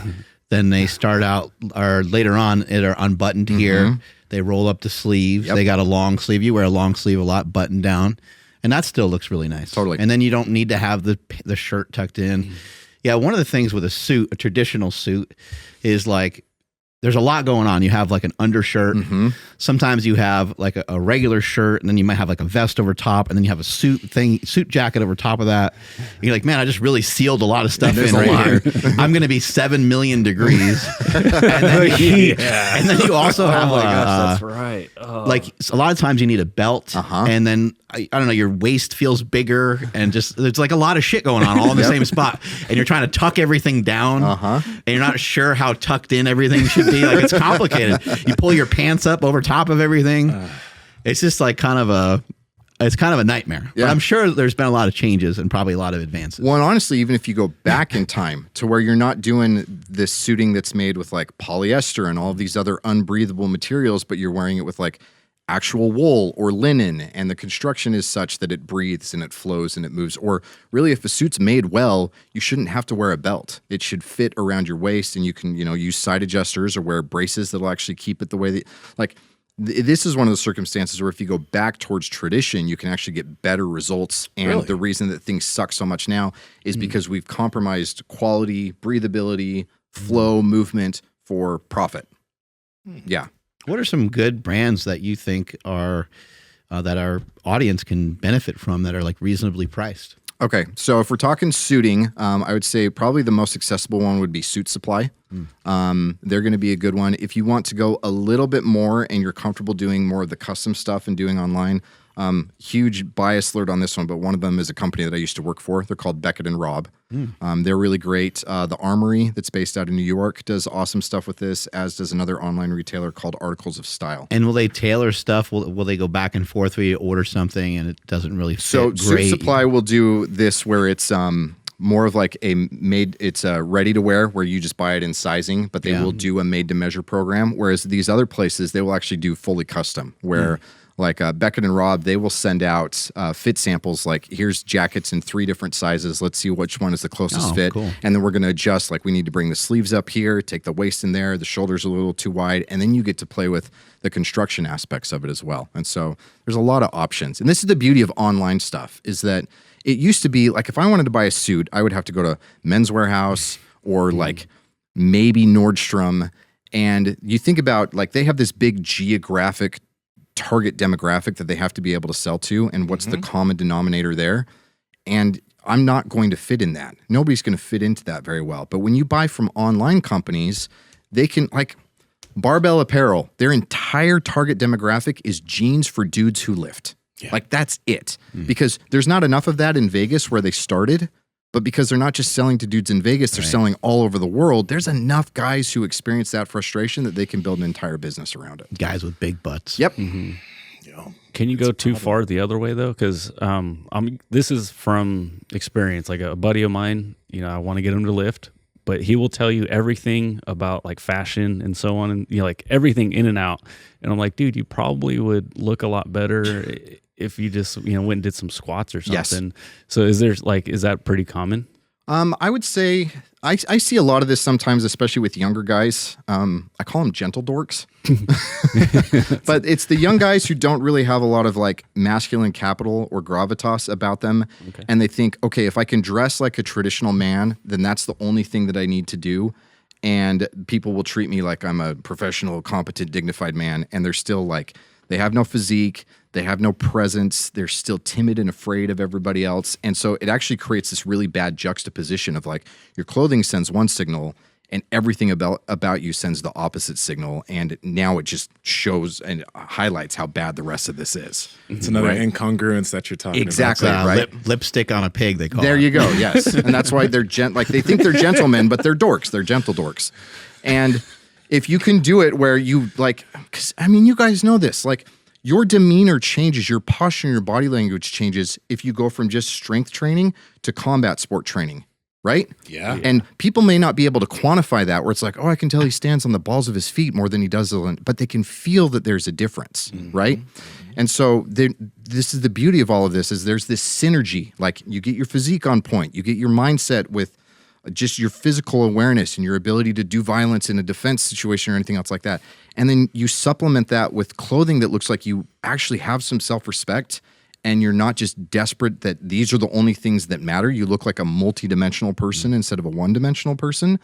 then they start out, or later on, they're unbuttoned here. They roll up the sleeves. They got a long sleeve. You wear a long sleeve a lot, buttoned down. And that still looks really nice.
Totally.
And then you don't need to have the shirt tucked in. Yeah, one of the things with a suit, a traditional suit, is like, there's a lot going on. You have like an undershirt. Sometimes you have like a regular shirt, and then you might have like a vest over top, and then you have a suit jacket over top of that. And you're like, man, I just really sealed a lot of stuff in right here. I'm going to be 7 million degrees. And then you also have
that's right.
Like a lot of times you need a belt, and then I don't know, your waist feels bigger, and just there's like a lot of shit going on all in the same spot, and you're trying to tuck everything down, and you're not sure how tucked in everything should be. Like it's complicated. You pull your pants up over top of everything. It's just like kind of a nightmare.
Yeah.
But I'm sure there's been a lot of changes and probably a lot of advances.
Well, and honestly, even if you go back in time to where you're not doing this suiting that's made with like polyester and all of these other unbreathable materials, but you're wearing it with like actual wool or linen, and the construction is such that it breathes and it flows and it moves. Or really, if a suit's made well, you shouldn't have to wear a belt. It should fit around your waist, and you can, use side adjusters or wear braces that'll actually keep it the way that, like, this is one of the circumstances where if you go back towards tradition, you can actually get better results. And the reason that things suck so much now is because we've compromised quality, breathability, flow, movement for profit. Yeah.
What are some good brands that you think are that our audience can benefit from that are like reasonably priced?
Okay, so if we're talking suiting, I would say probably the most accessible one would be Suit Supply. They're going to be a good one. If you want to go a little bit more and you're comfortable doing more of the custom stuff and doing online, huge bias alert on this one, but one of them is a company that I used to work for. They're called Beckett & Robb. They're really great. The Armory that's based out of New York does awesome stuff with this, as does another online retailer called Articles of Style.
And will they tailor stuff? Will they go back and forth where you order something and it doesn't really fit
So
great?
Suit Supply will do this where it's more of like it's ready to wear where you just buy it in sizing, but they will do a made to measure program. Whereas these other places, they will actually do fully custom where like Beckett & Robb, they will send out fit samples like, here's jackets in 3 different sizes. Let's see which one is the closest fit.
Cool.
And then we're going to adjust, like we need to bring the sleeves up here, take the waist in there, the shoulders a little too wide, and then you get to play with the construction aspects of it as well. And so there's a lot of options. And this is the beauty of online stuff, is that it used to be like if I wanted to buy a suit, I would have to go to Men's Warehouse or like maybe Nordstrom. And you think about like they have this big geographic target demographic that they have to be able to sell to, and what's the common denominator there. And I'm not going to fit in that. Nobody's going to fit into that very well. But when you buy from online companies, they can, like Barbell Apparel, their entire target demographic is jeans for dudes who lift. Like that's it. Because there's not enough of that in Vegas where they started. But because they're not just selling to dudes in Vegas, they're selling all over the world. There's enough guys who experience that frustration that they can build an entire business around it.
Guys with big butts.
Yep.
Can you go too far the other way though? Because this is from experience. Like a buddy of mine, I want to get him to lift, but he will tell you everything about like fashion and so on, and like everything in and out. And I'm like, dude, you probably would look a lot better if you just went and did some squats or something. Yes. So is that pretty common?
I would say I see a lot of this sometimes, especially with younger guys. I call them gentle dorks, but it's the young guys who don't really have a lot of like masculine capital or gravitas about them. Okay. And they think, okay, if I can dress like a traditional man, then that's the only thing that I need to do. And people will treat me like I'm a professional, competent, dignified man. And they're still like, they have no physique. They have no presence. They're still timid and afraid of everybody else. And so it actually creates this really bad juxtaposition of like your clothing sends one signal and everything about you sends the opposite signal. And now it just shows and highlights how bad the rest of this is.
It's another incongruence that you're talking
exactly,
about.
right?
Lipstick on a pig, they call
there
it.
You go, yes. And that's why they're they think they're gentlemen, but they're dorks. They're gentle dorks. And if you can do it where you like, because I mean, you guys know this, like your demeanor changes, your posture and your body language changes if you go from just strength training to combat sport training. Right?
Yeah.
And people may not be able to quantify that where it's like, oh, I can tell he stands on the balls of his feet more than he does, but they can feel that there's a difference, right? And so this is the beauty of all of this is there's this synergy. Like you get your physique on point, you get your mindset with just your physical awareness and your ability to do violence in a defense situation or anything else like that. And then you supplement that with clothing that looks like you actually have some self-respect. And you're not just desperate that these are the only things that matter. You look like a multi-dimensional person instead of a one-dimensional person.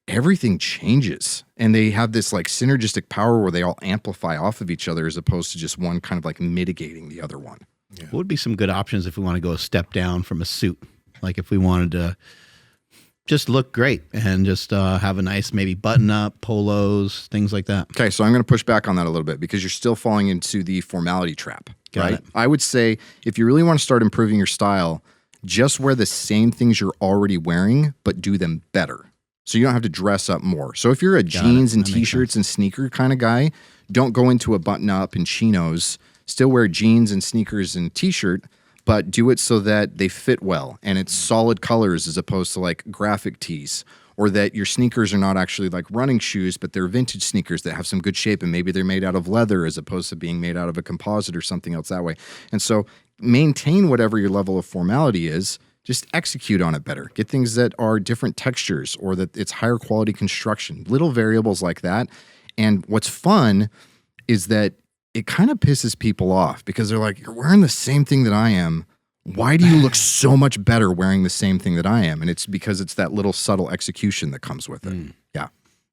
Everything changes. And they have this like synergistic power where they all amplify off of each other as opposed to just one kind of like mitigating the other one.
Yeah. What would be some good options if we want to go a step down from a suit? Like if we wanted to just look great and just have a nice maybe button-up, polos, things like that.
Okay, so I'm going to push back on that a little bit because you're still falling into the formality trap.
Got it.
I would say if you really want to start improving your style, just wear the same things you're already wearing, but do them better. So you don't have to dress up more. So if you're a jeans and t-shirts and sneaker kind of guy, don't go into a button-up and chinos. Still wear jeans and sneakers and t-shirt, but do it so that they fit well and it's solid colors as opposed to like graphic tees. Or that your sneakers are not actually like running shoes, but they're vintage sneakers that have some good shape and maybe they're made out of leather as opposed to being made out of a composite or something else that way. And so maintain whatever your level of formality is, just execute on it better. Get things that are different textures or that it's higher quality construction, little variables like that. And what's fun is that it kind of pisses people off because they're like, you're wearing the same thing that I am. Why do you look so much better wearing the same thing that I am? And it's because it's that little subtle execution that comes with it. Yeah.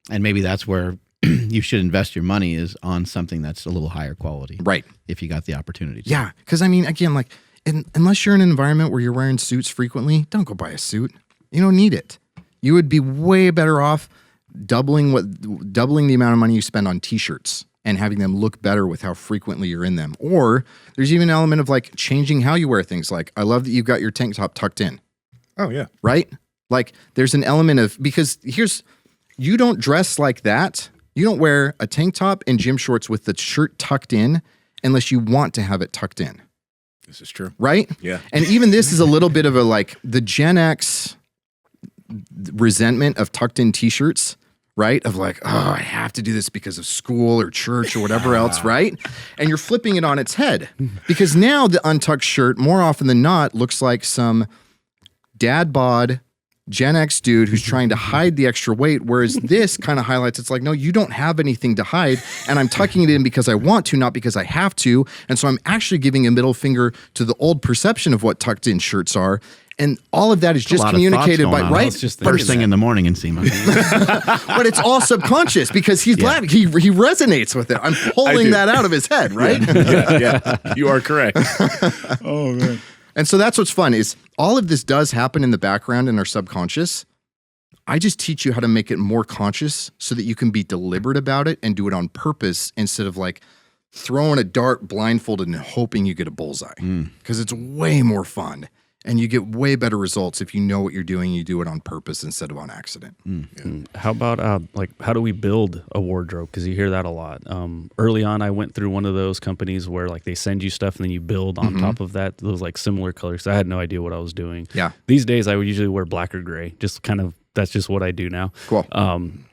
And maybe that's where you should invest your money is on something that's a little higher quality.
Right.
If you got the opportunity to.
Yeah. Because I mean, again, like unless you're in an environment where you're wearing suits frequently, don't go buy a suit. You don't need it. You would be way better off doubling the amount of money you spend on t-shirts and having them look better with how frequently you're in them. Or there's even an element of like changing how you wear things. Like, I love that you've got your tank top tucked in.
Oh, yeah.
Right? Like there's an element of, because you don't dress like that. You don't wear a tank top and gym shorts with the shirt tucked in unless you want to have it tucked in.
This is true.
Right?
Yeah.
And even this is a little bit of a like the Gen X resentment of tucked in t-shirts. Right? Of like, oh, I have to do this because of school or church or whatever else, right? And you're flipping it on its head because now the untucked shirt, more often than not, looks like some dad bod Gen X dude who's trying to hide the extra weight, whereas this kind of highlights, it's like, no, you don't have anything to hide, and I'm tucking it in because I want to, not because I have to, and so I'm actually giving a middle finger to the old perception of what tucked in shirts are. And all of that is just communicated by, right?
Just first thing in the morning, Nsima.
But it's all subconscious because he's glad he resonates with it. I'm pulling that out of his head, right?
Yeah, you are correct. Oh, man.
And so that's what's fun is all of this does happen in the background in our subconscious. I just teach you how to make it more conscious so that you can be deliberate about it and do it on purpose instead of like throwing a dart blindfolded and hoping you get a bullseye. Because it's way more fun. And you get way better results if you know what you're doing. You do it on purpose instead of on accident.
How about how do we build a wardrobe? Because you hear that a lot. Early on, I went through one of those companies where like they send you stuff and then you build on top of that those like similar colors. I had no idea what I was doing.
Yeah.
These days, I would usually wear black or gray. Just kind of that's just what I do now.
Cool.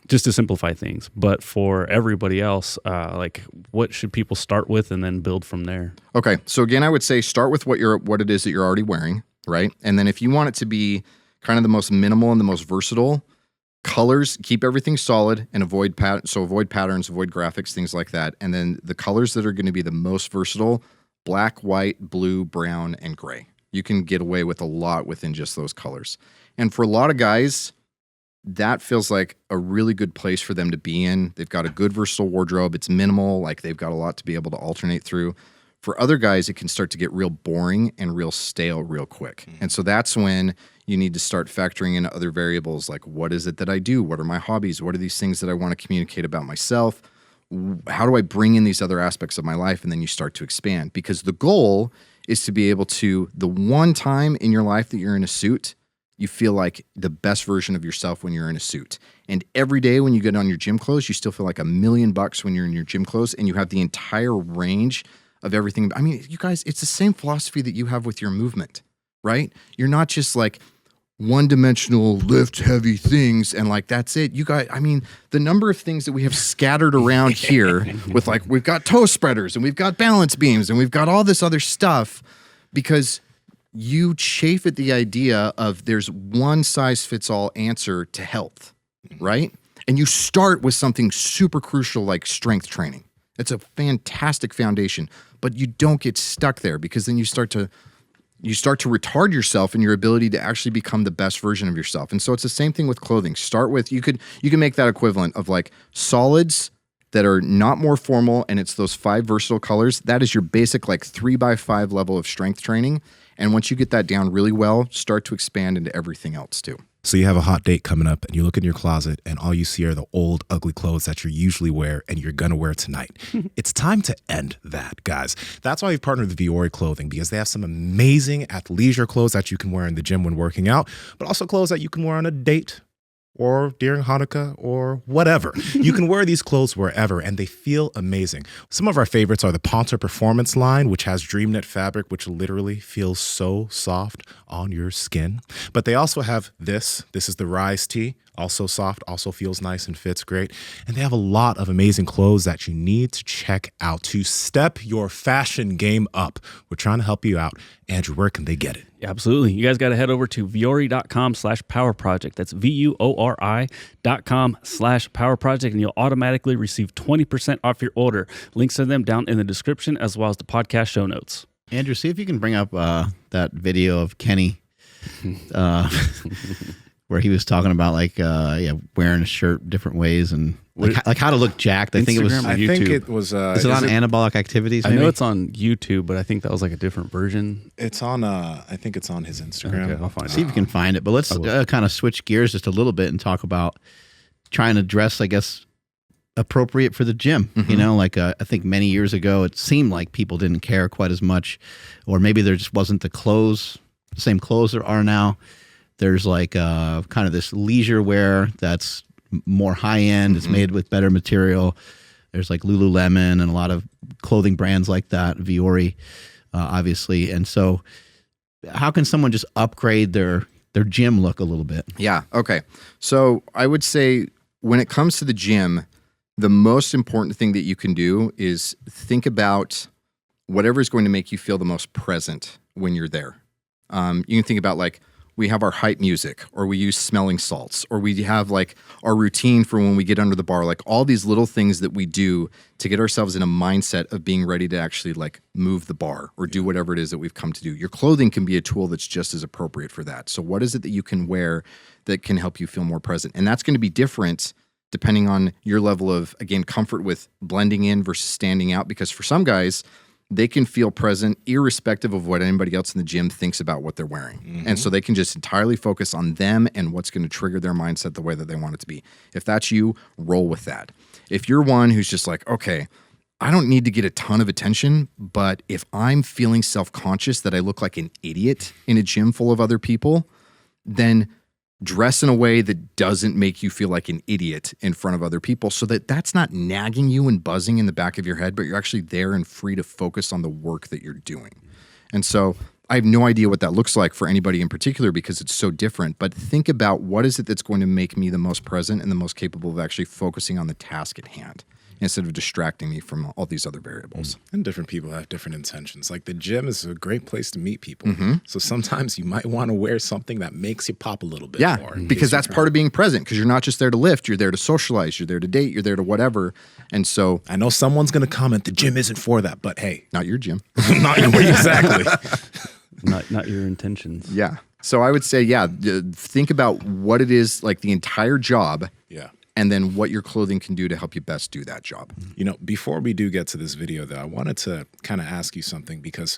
Just to simplify things. But for everybody else, like what should people start with and then build from there?
Okay. So again, I would say start with what it is that you're already wearing. Right? And then if you want it to be kind of the most minimal and the most versatile, colors, keep everything solid and avoid patterns, avoid graphics, things like that. And then the colors that are going to be the most versatile, black, white, blue, brown, and gray. You can get away with a lot within just those colors. And for a lot of guys, that feels like a really good place for them to be in. They've got a good versatile wardrobe. It's minimal, like they've got a lot to be able to alternate through. For other guys, it can start to get real boring and real stale real quick. And so that's when you need to start factoring in other variables like, what is it that I do? What are my hobbies? What are these things that I want to communicate about myself? How do I bring in these other aspects of my life? And then you start to expand, because the goal is to be able to, the one time in your life that you're in a suit, you feel like the best version of yourself when you're in a suit. And every day when you get on your gym clothes, you still feel like $1,000,000 when you're in your gym clothes, and you have the entire range of everything. I mean, you guys, it's the same philosophy that you have with your movement, right? You're not just like one-dimensional lift heavy things and like that's it. You guys, I mean, the number of things that we have scattered around here with like, we've got toe spreaders and we've got balance beams and we've got all this other stuff, because you chafe at the idea of there's one size fits all answer to health, right? And you start with something super crucial like strength training. It's a fantastic foundation, but you don't get stuck there, because then you start to retard yourself in your ability to actually become the best version of yourself. And so it's the same thing with clothing. Start with, you can make that equivalent of like solids that are not more formal, and it's those 5 versatile colors. That is your basic like 3x5 level of strength training. And once you get that down really well, start to expand into everything else too.
So you have a hot date coming up and you look in your closet and all you see are the old, ugly clothes that you usually wear and you're going to wear tonight. It's time to end that, guys. That's why we've partnered with Vuori Clothing, because they have some amazing athleisure clothes that you can wear in the gym when working out, but also clothes that you can wear on a date or during Hanukkah or whatever. You can wear these clothes wherever and they feel amazing. Some of our favorites are the Ponte Performance line, which has dream knit fabric, which literally feels so soft on your skin. But they also have this. This is the Rise Tee. Also soft, also feels nice and fits great. And they have a lot of amazing clothes that you need to check out to step your fashion game up. We're trying to help you out. Andrew, where can they get it?
Yeah, absolutely. You guys got to head over to vuori.com/power project. That's VUORI.com/power project, and you'll automatically receive 20% off your order. Links to them down in the description, as well as the podcast show notes.
Andrew, see if you can bring up that video of Kenny where he was talking about like wearing a shirt different ways and like how to look jacked. I think it was
I think it was.
Is it on Anabolic Activities?
I
Maybe?
know it's on YouTube, but I think that was like a different version.
It's on. I think it's on his Instagram.
Okay, I'll find
See
it.
if you can find it. But let's kind of switch gears just a little bit and talk about trying to dress, I guess, appropriate for the gym.
Mm-hmm.
You know, like I think many years ago, it seemed like people didn't care quite as much, or maybe there just wasn't the same clothes there are now. There's like kind of this leisure wear that's more high end. It's made with better material. There's like Lululemon and a lot of clothing brands like that, Vuori, obviously. And so how can someone just upgrade their gym look a little bit?
Yeah. Okay. So I would say when it comes to the gym, the most important thing that you can do is think about whatever is going to make you feel the most present when you're there. You can think about like, we have our hype music, or we use smelling salts, or we have like our routine for when we get under the bar, like all these little things that we do to get ourselves in a mindset of being ready to actually like move the bar or do whatever it is that we've come to do. Your clothing can be a tool that's just as appropriate for that. So what is it that you can wear that can help you feel more present? And that's going to be different depending on your level of, again, comfort with blending in versus standing out. Because for some guys, they can feel present irrespective of what anybody else in the gym thinks about what they're wearing. Mm-hmm. And so they can just entirely focus on them and what's going to trigger their mindset the way that they want it to be. If that's you, roll with that. If you're one who's just like, okay, I don't need to get a ton of attention, but if I'm feeling self-conscious that I look like an idiot in a gym full of other people, then dress in a way that doesn't make you feel like an idiot in front of other people, so that that's not nagging you and buzzing in the back of your head, but you're actually there and free to focus on the work that you're doing. And so I have no idea what that looks like for anybody in particular because it's so different, but think about what is it that's going to make me the most present and the most capable of actually focusing on the task at hand, instead of distracting me from all these other variables.
And different people have different intentions. Like the gym is a great place to meet people. So sometimes you might want to wear something that makes you pop a little bit more.
Because that's part of being present, because you're not just there to lift, you're there to socialize, you're there to date, you're there to whatever. And so
I know someone's going to comment, the gym isn't for that, but hey.
Not your gym.
Not your exactly.
Not your intentions.
Yeah. So I would say, think about what it is, like the entire job.
Yeah.
and then what your clothing can do to help you best do that job.
You know, before we do get to this video, though, I wanted to kind of ask you something, because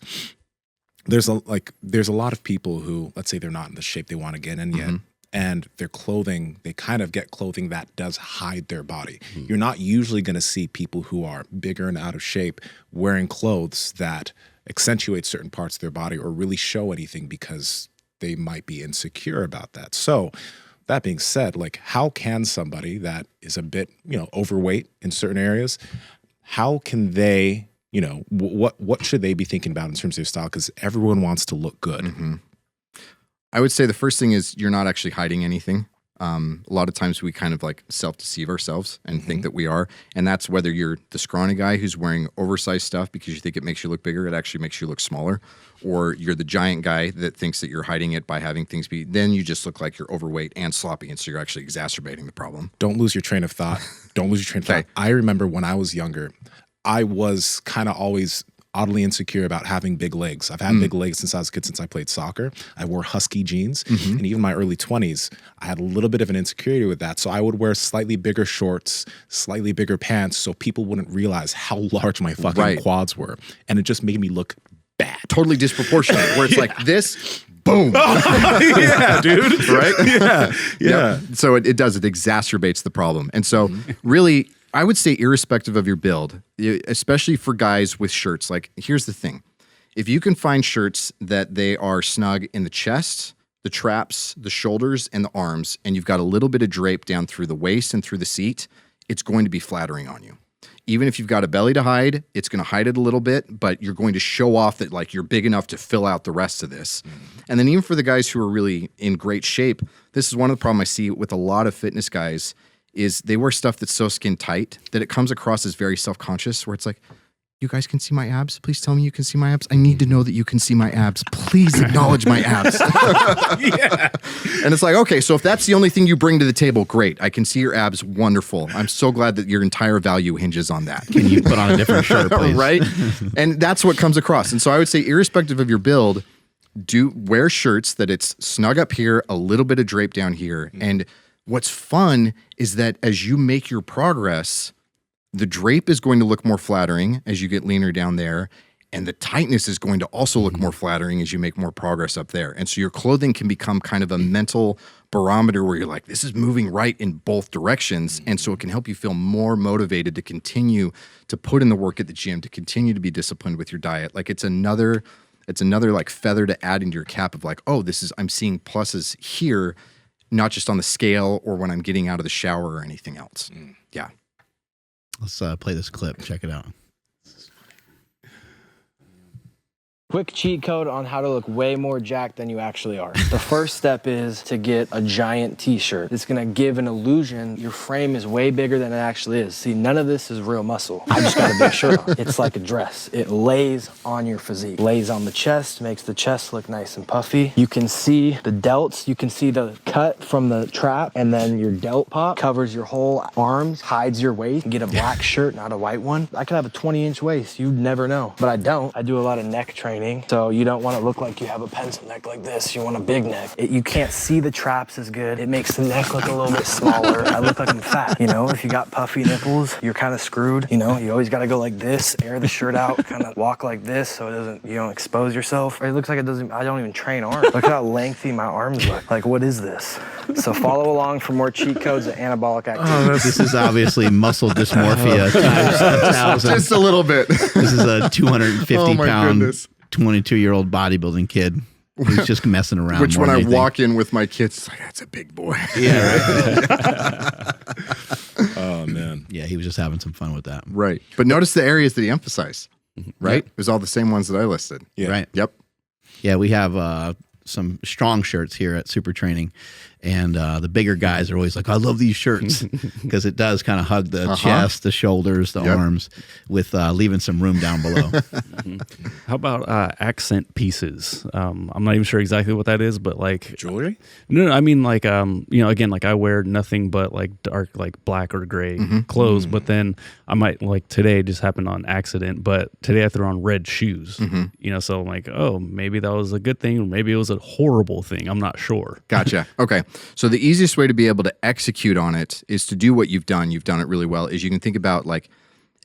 there's a lot of people who, let's say, they're not in the shape they want to get in yet, and their clothing, they kind of get clothing that does hide their body. You're not usually going to see people who are bigger and out of shape wearing clothes that accentuate certain parts of their body or really show anything, because they might be insecure about that. So that being said, like, how can somebody that is a bit, you know, overweight in certain areas, how can they, you know, what should they be thinking about in terms of their style? Because everyone wants to look good.
I would say the first thing is you're not actually hiding anything. A lot of times we kind of like self-deceive ourselves and think that we are. And that's whether you're the scrawny guy who's wearing oversized stuff because you think it makes you look bigger, it actually makes you look smaller. Or you're the giant guy that thinks that you're hiding it by having things be, then you just look like you're overweight and sloppy. And so you're actually exacerbating the problem.
Don't lose your train of thought. Don't lose your train of thought. I remember when I was younger, I was kind of always oddly insecure about having big legs. I've had big legs since I was a kid, since I played soccer. I wore husky jeans. And even my early 20s, I had a little bit of an insecurity with that. So I would wear slightly bigger shorts, slightly bigger pants, so people wouldn't realize how large my fucking quads were. And it just made me look bad.
Totally disproportionate, where it's like this, boom.
Yeah, dude.
Right? Yeah. So it does. It exacerbates the problem. And so really, I would say irrespective of your build, especially for guys with shirts, like here's the thing. If you can find shirts that they are snug in the chest, the traps, the shoulders, and the arms, and you've got a little bit of drape down through the waist and through the seat, it's going to be flattering on you. Even if you've got a belly to hide, it's going to hide it a little bit, but you're going to show off that like you're big enough to fill out the rest of this. And then even for the guys who are really in great shape, this is one of the problems I see with a lot of fitness guys is they wear stuff that's so skin tight that it comes across as very self-conscious, where it's like, you guys can see my abs? Please tell me you can see my abs. I need to know that you can see my abs. Please acknowledge my abs. And it's like, okay, so if that's the only thing you bring to the table, great. I can see your abs. Wonderful. I'm so glad that your entire value hinges on that.
Can you put on a different shirt, please?
Right? And that's what comes across. And so I would say, irrespective of your build, do wear shirts that it's snug up here, a little bit of drape down here. And what's fun is that as you make your progress, the drape is going to look more flattering as you get leaner down there, and the tightness is going to also look more flattering as you make more progress up there. And so your clothing can become kind of a mental barometer where you're like, this is moving right in both directions. And so it can help you feel more motivated to continue to put in the work at the gym, to continue to be disciplined with your diet. Like it's another like feather to add into your cap of like, oh, I'm seeing pluses here, not just on the scale or when I'm getting out of the shower or anything else. Yeah.
Let's play this clip. Check it out.
Quick cheat code on how to look way more jacked than you actually are. The first step is to get a giant t-shirt. It's gonna give an illusion your frame is way bigger than it actually is. See, none of this is real muscle. I just got a big shirt on. It's like a dress. It lays on your physique. Lays on the chest, makes the chest look nice and puffy. You can see the delts, you can see the cut from the trap, and then your delt pop covers your whole arms, hides your waist. You get a black shirt, not a white one. I could have a 20-inch waist, you'd never know. But I don't. I do a lot of neck training. So you don't want to look like you have a pencil neck like this. You want a big neck. You can't see the traps as good. It makes the neck look a little bit smaller. I look like I'm fat. You know, if you got puffy nipples, you're kind of screwed. You know, you always got to go like this, air the shirt out, kind of walk like this so you don't expose yourself. It looks like I don't even train arms. Look how lengthy my arms look. Like, what is this? So follow along for more cheat codes of anabolic activity.
This is obviously muscle dysmorphia times 1,000.
Just a little bit.
This is a 250-pound, 22-year-old bodybuilding kid who's just messing around.
Which when I walk in with my kids, it's like, that's a big boy.
Yeah, right.
Oh, man.
Yeah, he was just having some fun with that.
Right. But notice the areas that he emphasized, right? It was all the same ones that I listed.
Yeah.
Right.
Yep.
Yeah, we have some strong shirts here at Super Training. And the bigger guys are always like, I love these shirts because it does kind of hug the chest, the shoulders, the arms with leaving some room down below.
How about accent pieces? I'm not even sure exactly what that is, but like
Jewelry?
No, I mean like again, like I wear nothing but like dark, like black or gray clothes, but then I might, like today just happened on accident, but today I threw on red shoes. You know, so I'm like, oh, maybe that was a good thing, or maybe it was a horrible thing. I'm not sure.
Gotcha. Okay. So the easiest way to be able to execute on it is to do what you've done it really well, is you can think about like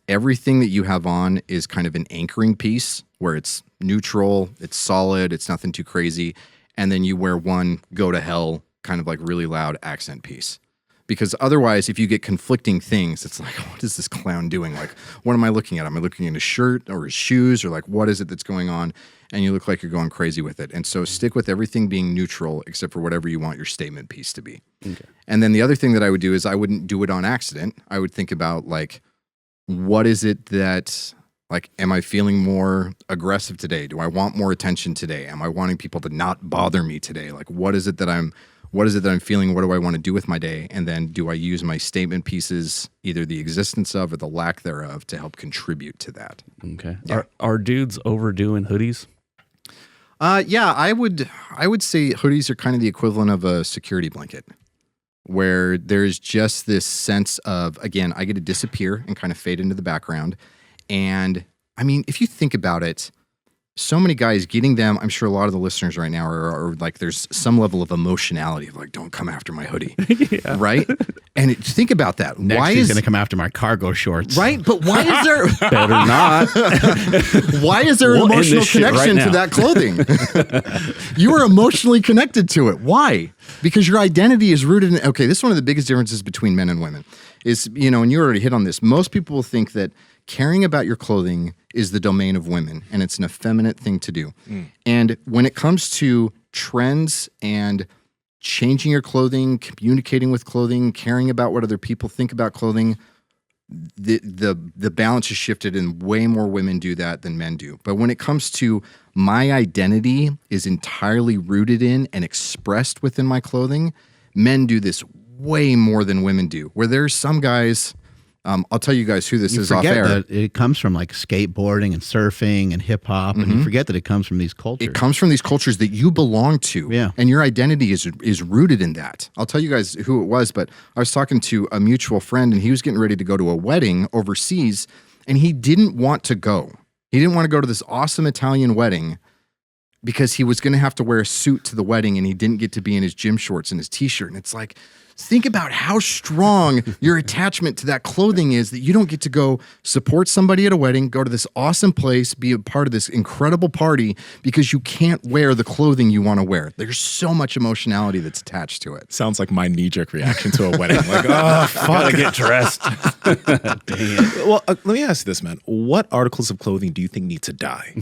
everything that you have on is kind of an anchoring piece where it's neutral, it's solid, it's nothing too crazy. And then you wear one go to hell kind of like really loud accent piece. Because otherwise, if you get conflicting things, it's like, what is this clown doing? Like, what am I looking at? Am I looking at his shirt or his shoes, or like, what is it that's going on? And you look like you're going crazy with it. And so stick with everything being neutral except for whatever you want your statement piece to be. Okay. And then the other thing that I would do is I wouldn't do it on accident. I would think about like, what is it that, like, am I feeling more aggressive today? Do I want more attention today? Am I wanting people to not bother me today? Like, what is it that I'm feeling? What do I want to do with my day? And then do I use my statement pieces, either the existence of or the lack thereof, to help contribute to that?
Okay. Yeah. Are dudes overdoing hoodies?
Yeah, I would say hoodies are kind of the equivalent of a security blanket, where there's just this sense of, again, I get to disappear and kind of fade into the background. And I mean, if you think about it, so many guys getting them, I'm sure a lot of the listeners right now are like, there's some level of emotionality of like, don't come after my hoodie, yeah. Right? And think about that.
Next,
why
he's
is
going to come after my cargo shorts?
Right? But why is there
better not?
Why is there an emotional connection to that clothing? You are emotionally connected to it. Why? Because your identity is rooted in, okay, this is one of the biggest differences between men and women is, you know, and you already hit on this. Most people will think that caring about your clothing is the domain of women, and it's an effeminate thing to do. And when it comes to trends and changing your clothing, communicating with clothing, caring about what other people think about clothing, the balance is shifted, and way more women do that than men do. But when it comes to my identity is entirely rooted in and expressed within my clothing, men do this way more than women do. Where there's some guys... I'll tell you guys who this is off air.
That it comes from like skateboarding and surfing and hip hop, and you forget that it comes from these cultures.
It comes from these cultures that you belong to,
yeah.
And your identity is rooted in that. I'll tell you guys who it was, but I was talking to a mutual friend, and he was getting ready to go to a wedding overseas, and he didn't want to go. He didn't want to go to this awesome Italian wedding because he was going to have to wear a suit to the wedding, and he didn't get to be in his gym shorts and his t-shirt. And it's like, think about how strong your attachment to that clothing is, that you don't get to go support somebody at a wedding, go to this awesome place, be a part of this incredible party because you can't wear the clothing you want to wear. There's so much emotionality that's attached to it.
Sounds like my knee-jerk reaction to a wedding. Like, oh, fuck.
Gotta get dressed. Dang it.
Well, let me ask you this, man. What articles of clothing do you think need to die?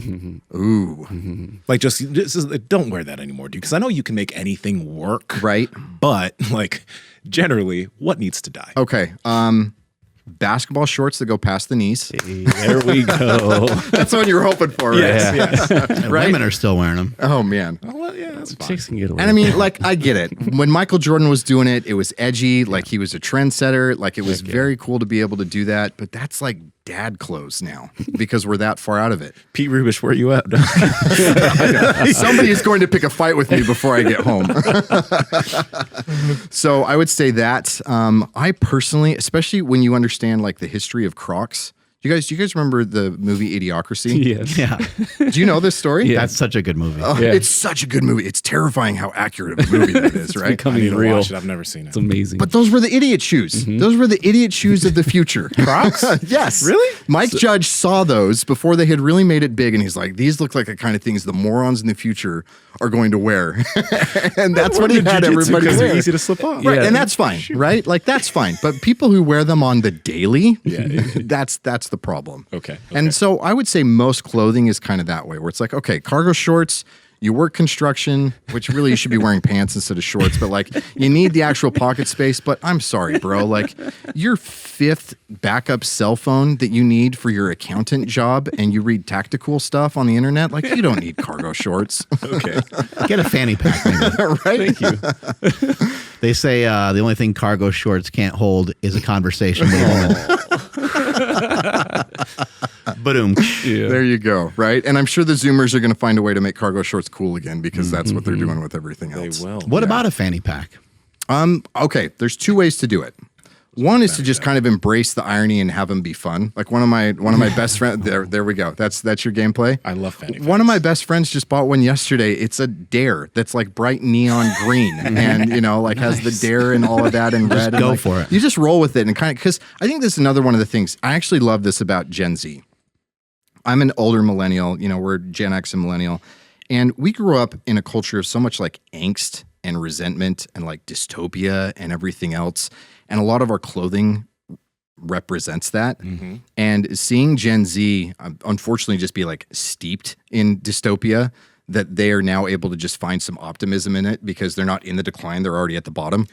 Ooh.
Like, just don't wear that anymore, dude. Because I know you can make anything work.
Right.
But, like, generally, what needs to die?
Okay. Basketball shorts that go past the knees.
Hey, there we go.
That's what you were hoping for, right?
Yes.
And
Right?
women are still wearing them.
Oh, man.
Oh, well, yeah, that's fine.
Chicks can get away.
And I mean, like, I get it. When Michael Jordan was doing it, it was edgy. Like, he was a trendsetter. Like, it was very cool to be able to do that. But that's like dad clothes now because we're that far out of it.
Pete Rubish, where you at?
Somebody is going to pick a fight with me before I get home. So I would say that I personally, especially when you understand like the history of Crocs. Do you guys remember the movie Idiocracy?
Yes.
Yeah.
Do you know this story?
Yeah.
That's such a good movie.
Oh,
Yeah.
It's such a good movie. It's terrifying how accurate of a movie that is, right?
I
Becoming
need to
real.
watch it. I've never seen it.
It's amazing.
But those were the idiot shoes. Those were the idiot shoes of the future. Crocs? Yes.
Really?
Mike Judge saw those before they had really made it big, and he's like, these look like the kind of things the morons in the future are going to wear. And that's what he had everybody
because
wear.
they're easy to slip on.
Right,
Yeah.
and that's fine, right? Like, that's fine. But people who wear them on the daily, that's the problem.
Okay.
And so I would say most clothing is kind of that way, where it's like, okay, cargo shorts, you work construction, which really you should be wearing pants instead of shorts, but like you need the actual pocket space. But I'm sorry, bro, like your fifth backup cell phone that you need for your accountant job and you read tactical stuff on the internet, like you don't need cargo shorts.
Okay.
Get a fanny pack, maybe.
Right?
Thank you.
They say the only thing cargo shorts can't hold is a conversation with a woman. Ba-doom.
Yeah.
There you go, right? And I'm sure the Zoomers are going to find a way to make cargo shorts cool again because that's what they're doing with everything else.
They will.
What about a fanny pack?
Okay, there's two ways to do it. One is to just kind of embrace the irony and have them be fun. Like one of my best friends. There we go. That's your gameplay.
I love Fanny Pack.
One of my best friends just bought one yesterday. It's a dare that's like bright neon green, and has the dare and all of that in red.
Go for it.
You just roll with it and kind of, because I think this is another one of the things. I actually love this about Gen Z. I'm an older millennial. We're Gen X and millennial, and we grew up in a culture of so much like angst and resentment and like dystopia and everything else. And a lot of our clothing represents that.
Mm-hmm.
And seeing Gen Z, unfortunately, just be like steeped in dystopia, that they are now able to just find some optimism in it because they're not in the decline. They're already at the bottom,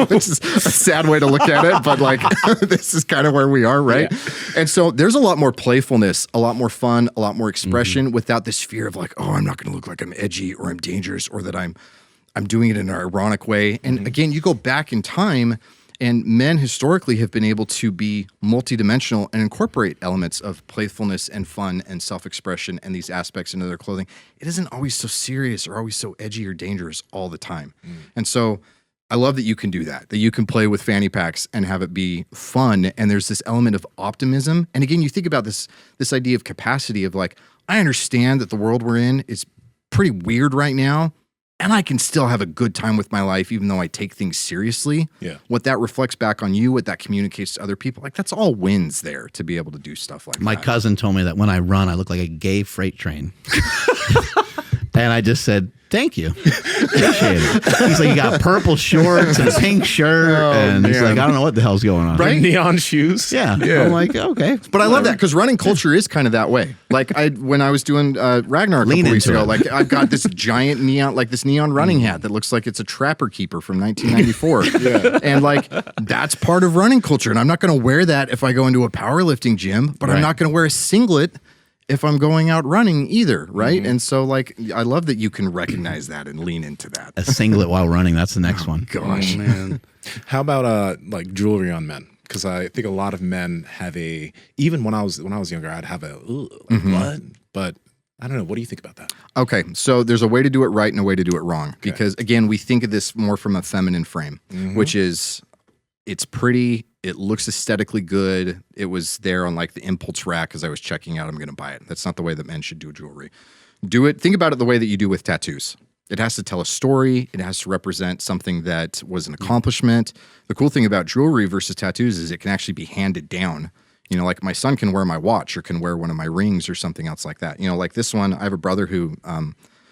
which is a sad way to look at it. But like, this is kind of where we are, right? Yeah. And so there's a lot more playfulness, a lot more fun, a lot more expression without this fear of like, oh, I'm not going to look like I'm edgy or I'm dangerous or that I'm doing it in an ironic way. And again, you go back in time, and men historically have been able to be multidimensional and incorporate elements of playfulness and fun and self-expression and these aspects into their clothing. It isn't always so serious or always so edgy or dangerous all the time. And so I love that you can do that you can play with fanny packs and have it be fun. And there's this element of optimism. And again, you think about this idea of capacity of like, I understand that the world we're in is pretty weird right now, and I can still have a good time with my life, even though I take things seriously.
Yeah.
What that reflects back on you, what that communicates to other people, like that's all wins there to be able to do stuff like that.
My cousin told me that when I run, I look like a gay freight train. And I just said, thank you. Appreciate it. He's like, you got purple shorts and a pink shirt. and he's like, I don't know what the hell's going on.
Right?
Neon shoes.
Yeah. I'm like, okay.
But I love that because running culture is kind of that way. Like when I was doing Ragnar a couple weeks ago, like I've got this giant neon running hat that looks like it's a trapper keeper from 1994. And like that's part of running culture. And I'm not going to wear that if I go into a powerlifting gym, but I'm not going to wear a singlet if I'm going out running either, right? And so like I love that you can recognize that and lean into that.
A singlet while running, that's the next one.
Gosh.
Oh, man. How about like jewelry on men? Because I think a lot of men have even when I was younger, I'd have what? But I don't know. What do you think about that?
Okay, so there's a way to do it right and a way to do it wrong. Because again, we think of this more from a feminine frame, which is it's pretty, it looks aesthetically good. It was there on like the impulse rack as I was checking out, I'm going to buy it. That's not the way that men should do jewelry. Think about it the way that you do with tattoos. It has to tell a story. It has to represent something that was an accomplishment. The cool thing about jewelry versus tattoos is it can actually be handed down. Like my son can wear my watch or can wear one of my rings or something else like that. Like this one, I have a brother who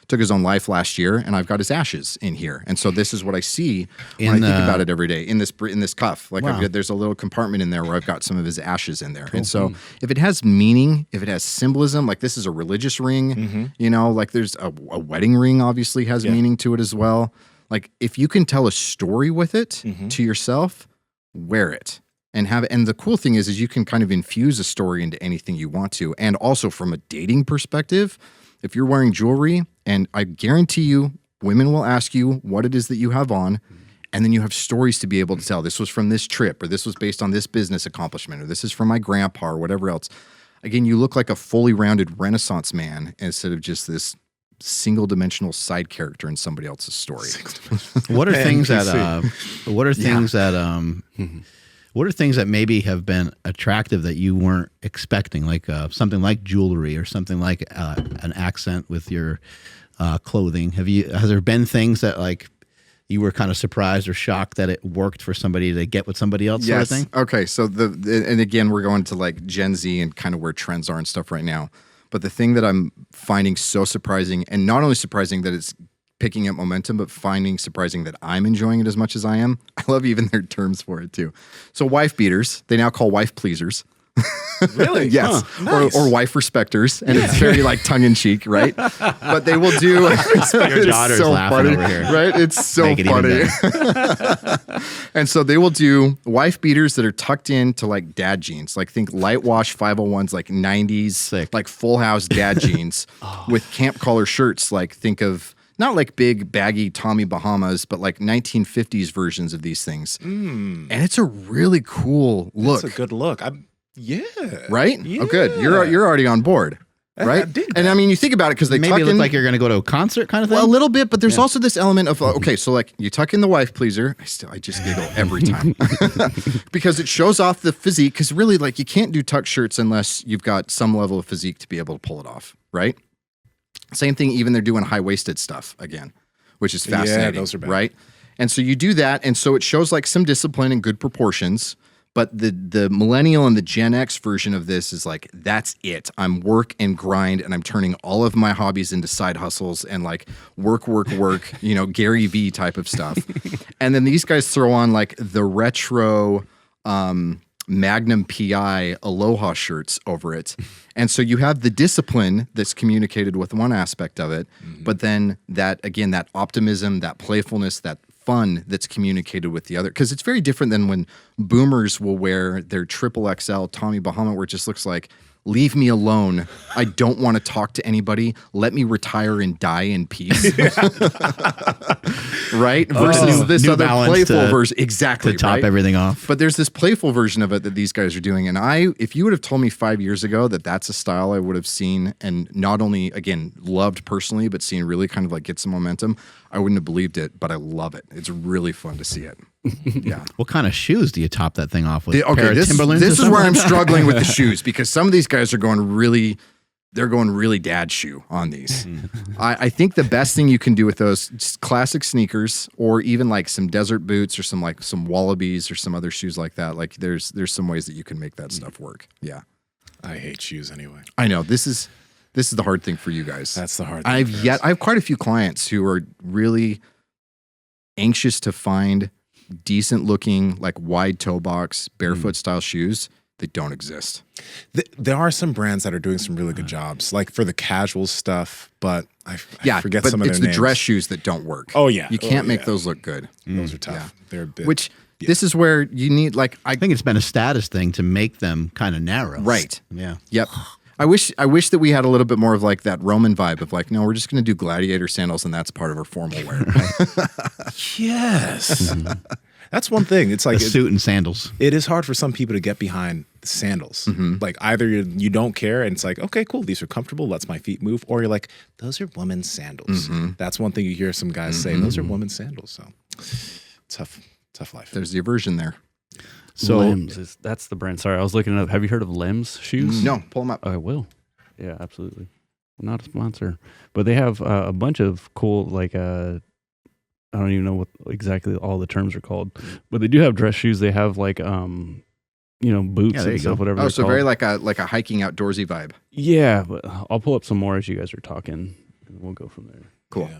took his own life last year, and I've got his ashes in here. And so this is what I see when I think about it every day in this cuff. Like there's a little compartment in there where I've got some of his ashes in there. Cool. And so if it has meaning, if it has symbolism, like this is a religious ring, like there's a wedding ring obviously has meaning to it as well. Like if you can tell a story with it to yourself, wear it. And the cool thing is you can kind of infuse a story into anything you want to. And also from a dating perspective, if you're wearing jewelry, and I guarantee you, women will ask you what it is that you have on, and then you have stories to be able to tell. This was from this trip, or this was based on this business accomplishment, or this is from my grandpa, or whatever else. Again, you look like a fully rounded Renaissance man instead of just this single-dimensional side character in somebody else's story.
What are things that? What are things that maybe have been attractive that you weren't expecting, like something like jewelry or something like an accent with your clothing? Has there been things that like you were kind of surprised or shocked that it worked for somebody to get with somebody else?
Yes.
Sort of thing?
Okay. So and again, we're going to like Gen Z and kind of where trends are and stuff right now. But the thing that I'm finding so surprising, and not only surprising that it's picking up momentum, but finding surprising that I'm enjoying it as much as I am. I love even their terms for it too. So wife beaters, they now call wife pleasers.
Really?
Yes.
Huh, nice.
Or wife respecters. And it's very like tongue in cheek, right? But they will do.
Your daughter's
so
laughing
funny,
over here.
right? It's so
Make it even
funny. And so they will do wife beaters that are tucked into like dad jeans. Like think light wash 501s, like 90s, like full house dad jeans with camp collar shirts. Like think of not like big baggy Tommy Bahamas, but like 1950s versions of these things. And it's a really cool look.
It's a good look. Yeah.
Right?
Yeah.
Oh, good. You're already on board. right? And I mean, you think about it because they
Maybe
tuck
it looks
in
like you're going to go to a concert kind of thing.
well, a little bit, but there's also this element of okay, so like you tuck in the wife pleaser. I just giggle every time because it shows off the physique. Because really, like you can't do tuck shirts unless you've got some level of physique to be able to pull it off, right? Same thing. Even they're doing high waisted stuff again, which is fascinating.
Yeah, those are bad.
Right? And so you do that, and so it shows like some discipline and good proportions. But the millennial and the Gen X version of this is like, that's it. I'm work and grind, and I'm turning all of my hobbies into side hustles and like work, Gary V type of stuff. And then these guys throw on like the retro Magnum PI Aloha shirts over it. And so you have the discipline that's communicated with one aspect of it, but then that, again, that optimism, that playfulness, that fun that's communicated with the other, because it's very different than when boomers will wear their XXL Tommy Bahama where it just looks like, leave me alone. I don't want to talk to anybody. Let me retire and die in peace. Right? Versus this
New
other
Balance
playful
to-
version. Exactly.
to top
right?
everything off.
But there's this playful version of it that these guys are doing. And if you would have told me 5 years ago that that's a style I would have seen and not only, again, loved personally, but seen really kind of like get some momentum, I wouldn't have believed it, but I love it. It's really fun to see it. Yeah.
What kind of shoes do you top that thing off with?
Okay,
Pair of
this
Timberlands or
is where
something?
I'm struggling with the shoes because some of these guys are going really dad shoe on these. I think the best thing you can do with those just classic sneakers or even like some desert boots or some wallabies or some other shoes like that. Like there's some ways that you can make that stuff work. Yeah.
I hate shoes anyway.
I know this is the hard thing for you guys.
That's the hard thing.
I have quite a few clients who are really anxious to find decent looking, like wide toe box, barefoot style shoes that don't exist.
There are some brands that are doing some really good jobs, like for the casual stuff, but I forget
but
some of their
it's
names.
the dress shoes that don't work.
Oh, yeah.
You can't
Oh,
make
yeah.
those look good.
Those are tough. They're a bit.
Which this is where you need like
I think it's been a status thing to make them kind of narrow.
Right.
Yeah.
Yep. I wish that we had a little bit more of like that Roman vibe of like, no, we're just going to do gladiator sandals and that's part of our formal wear.
yes. That's one thing. It's like
The suit and sandals.
it is hard for some people to get behind the sandals. Like either you don't care and it's like, okay, cool, these are comfortable, lets my feet move, or you're like, those are women's sandals. That's one thing you hear some guys say, those are women's sandals. So tough life.
There's the aversion there.
So
Lems that's the brand. Sorry, I was looking up. Have you heard of Lems shoes?
No, pull them up.
I will. Yeah, absolutely. Not a sponsor, but they have a bunch of cool like I don't even know what exactly all the terms are called, but they do have dress shoes. They have like boots
there
and
you
stuff,
go.
whatever.
Oh,
they're
so
called.
very like a hiking outdoorsy vibe.
Yeah, but I'll pull up some more as you guys are talking, and we'll go from there.
Cool.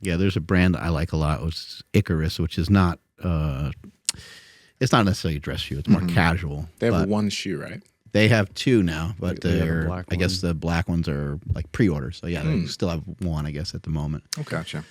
yeah, there's a brand I like a lot, which is Icarus, which is not it's not necessarily a dress shoe. It's more casual.
They have
but
one shoe, right?
they have two now, but
They have a
they're
black
I guess
one.
the black ones are like pre-order. So yeah, they still have one, I guess, at the moment.
Okay. Gotcha.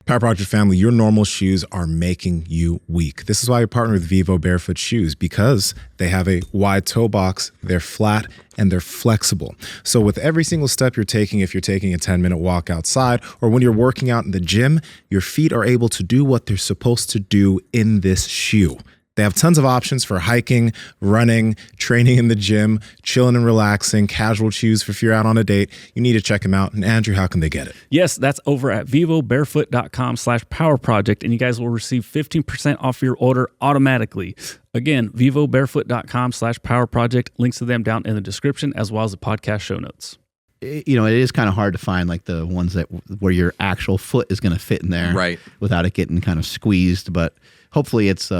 Power Project family, your normal shoes are making you weak. This is why I partner with Vivo Barefoot Shoes, because they have a wide toe box, they're flat, and they're flexible. So with every single step you're taking, if you're taking a 10-minute walk outside or when you're working out in the gym, your feet are able to do what they're supposed to do in this shoe. They have tons of options for hiking, running, training in the gym, chilling and relaxing, casual shoes for if you're out on a date. You need to check them out. And Andrew, how can they get it?
Yes, that's over at vivobarefoot.com/powerproject, and you guys will receive 15% off your order automatically. Again, vivobarefoot.com/powerproject. Links to them down in the description as well as the podcast show notes.
It is kind of hard to find like the ones that where your actual foot is going to fit in there,
Right.
without it getting kind of squeezed. But hopefully, it's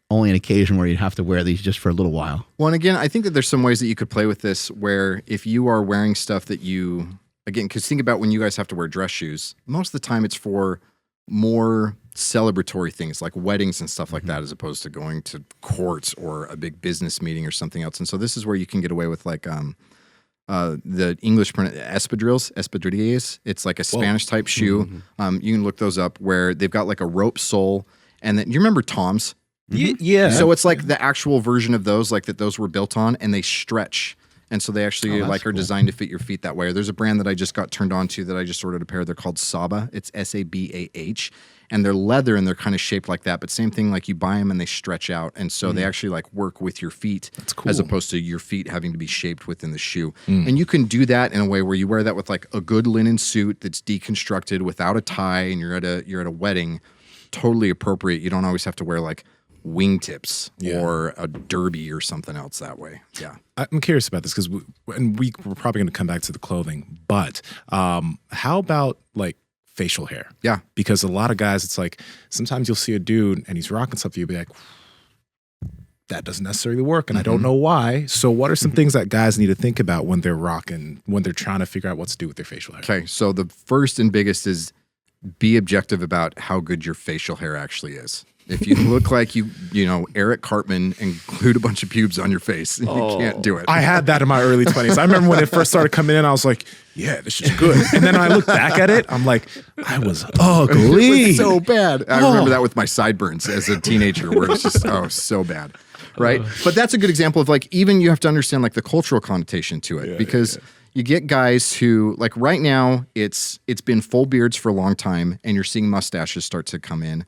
only an occasion where you'd have to wear these just for a little while.
Well, and again, I think that there's some ways that you could play with this where if you are wearing stuff that because think about when you guys have to wear dress shoes, most of the time it's for more celebratory things like weddings and stuff like that, as opposed to going to courts or a big business meeting or something else. And so this is where you can get away with like the English espadrilles. It's like a Spanish type shoe. You can look those up where they've got like a rope sole. And then you remember Toms?
Yeah.
So it's like the actual version of those, like that those were built on, and they stretch. And so they actually
that's
are designed to fit your feet that way. There's a brand that I just got turned on to that I just ordered a pair. They're called Saba. It's Sabah. and they're leather and they're kind of shaped like that. But same thing, like you buy them and they stretch out. And so they actually like work with your feet as opposed to your feet having to be shaped within the shoe. And you can do that in a way where you wear that with like a good linen suit that's deconstructed without a tie and you're at a wedding. Totally appropriate. You don't always have to wear like wingtips or a derby or something else that way. Yeah.
I'm curious about this because we're probably going to come back to the clothing, but how about like facial hair?
Yeah.
Because a lot of guys, it's like sometimes you'll see a dude and he's rocking something, you'll be like, that doesn't necessarily work, and I don't know why. So what are some things that guys need to think about when they're rocking, when they're trying to figure out what to do with their facial hair?
Okay, so the first and biggest is be objective about how good your facial hair actually is. If you look like you know, Eric Cartman and glued a bunch of pubes on your face, you can't do it.
I had that in my early 20s. I remember when it first started coming in, I was like, yeah, this is good. And then I look back at it, I'm like, I was ugly.
It was so bad. I remember that with my sideburns as a teenager where it's just, so bad. Right? But that's a good example of like, even you have to understand like the cultural connotation to it because you get guys who like right now it's been full beards for a long time and you're seeing mustaches start to come in.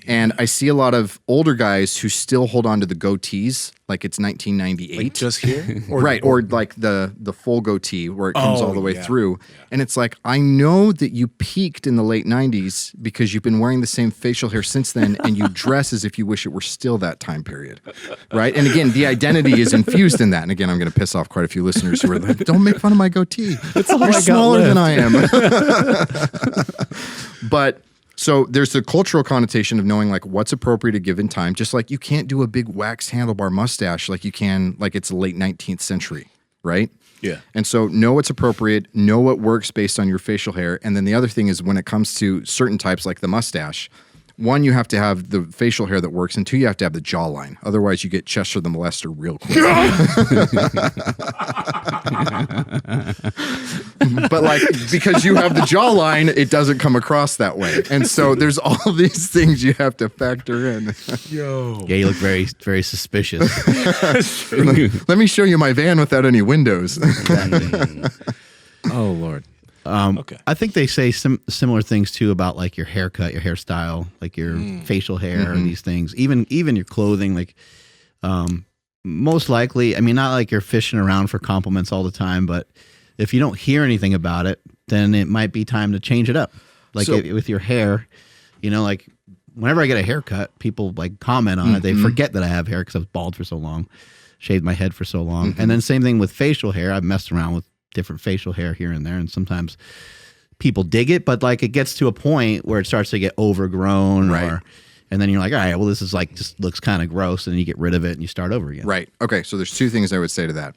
And I see a lot of older guys who still hold on to the goatees like it's 1998.
Like just here?
Or like the full goatee where it comes all the way through. Yeah. And it's like, I know that you peaked in the late 90s because you've been wearing the same facial hair since then and you dress as if you wish it were still that time period. Right? And again, the identity is infused in that. And again, I'm going to piss off quite a few listeners who are like, don't make fun of my goatee. You're smaller than I am. But so there's the cultural connotation of knowing like what's appropriate at a given time. Just like you can't do a big waxed handlebar mustache like you can like it's the late 19th century, right?
Yeah.
And so know what's appropriate, know what works based on your facial hair. And then the other thing is when it comes to certain types like the mustache, one, you have to have the facial hair that works, and two, you have to have the jawline. Otherwise, you get Chester the Molester real quick. But like, because you have the jawline, it doesn't come across that way. And so there's all these things you have to factor in.
Yo.
Yeah, you look very, very suspicious.
Let me show you my van without any windows.
Oh, Lord.
Okay. I think they say similar things too about like your haircut, your hairstyle, like your facial hair, and these things. Even your clothing, like most likely. I mean, not like you're fishing around for compliments all the time, but if you don't hear anything about it, then it might be time to change it up. Like with your hair, you know, like whenever I get a haircut, people like comment on it. They forget that I have hair because I was bald for so long, shaved my head for so long, and then same thing with facial hair. I've messed around with different facial hair here and there, and sometimes people dig it, but like it gets to a point where it starts to get overgrown,
right?
And then you're like, all right, well, this is like just looks kind of gross, and then you get rid of it and you start over again.
Right. Okay. So there's two things I would say to that.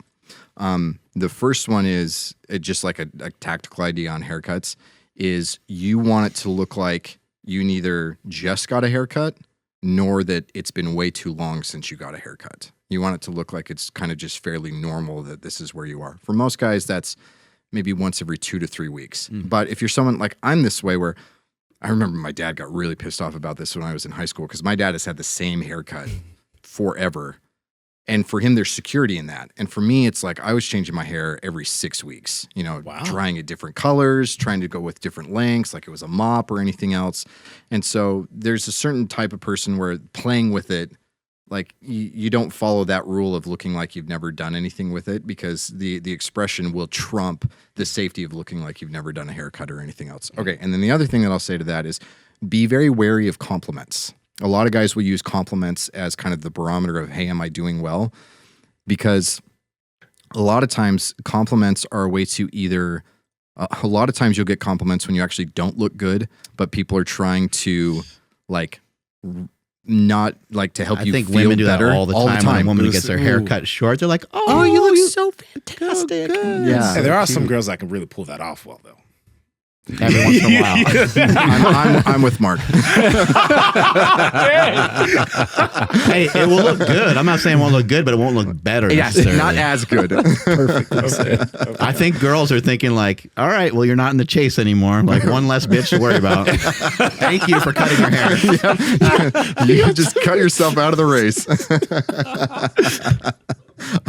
The first one is just like a tactical idea on haircuts is you want it to look like you neither just got a haircut nor that it's been way too long since you got a haircut. You want it to look like it's kind of just fairly normal that this is where you are. For most guys, that's maybe once every 2 to 3 weeks. But if you're someone like I'm this way where I remember my dad got really pissed off about this when I was in high school because my dad has had the same haircut forever. And for him, there's security in that. And for me, it's like I was changing my hair every 6 weeks, you know, drying it different colors, trying to go with different lengths, like it was a mop or anything else. And so there's a certain type of person where playing with it, like you don't follow that rule of looking like you've never done anything with it because the expression will trump the safety of looking like you've never done a haircut or anything else. Okay, and then the other thing that I'll say to that is be very wary of compliments. A lot of guys will use compliments as kind of the barometer of, hey, am I doing well? Because a lot of times compliments are a way to either, a lot of times you'll get compliments when you actually don't look good, but people are trying to like, not like to help you feel better.
I think women do that all the time. When a woman gets their hair cut short, they're like, oh, you look so fantastic.
Yeah.
Hey, there are some girls that can really pull that off well, though.
Every once in a while.
I'm with Mark.
Hey, it will look good. I'm not saying it won't look good, but it won't look better.
Yes, not as good.
Perfect.
I think girls are thinking like, all right, well, you're not in the chase anymore. Like one less bitch to worry about. Thank you for cutting your hair.
You just cut yourself out of the race.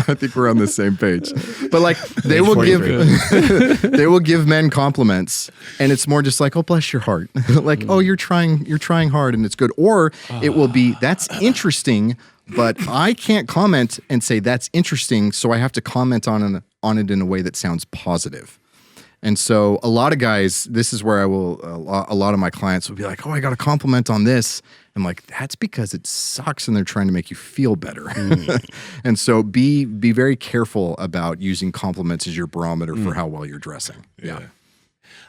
I think we're on the same page. But like they will give men compliments, and it's more just like, oh, bless your heart. Like, oh, you're trying hard and it's good. Or it will be, that's interesting, but I can't comment and say that's interesting, so I have to comment on it in a way that sounds positive. And so a lot of guys, this is where a lot of my clients will be like, oh, I got a compliment on this. I'm like, that's because it sucks and they're trying to make you feel better. And so be very careful about using compliments as your barometer for how well you're dressing. Yeah.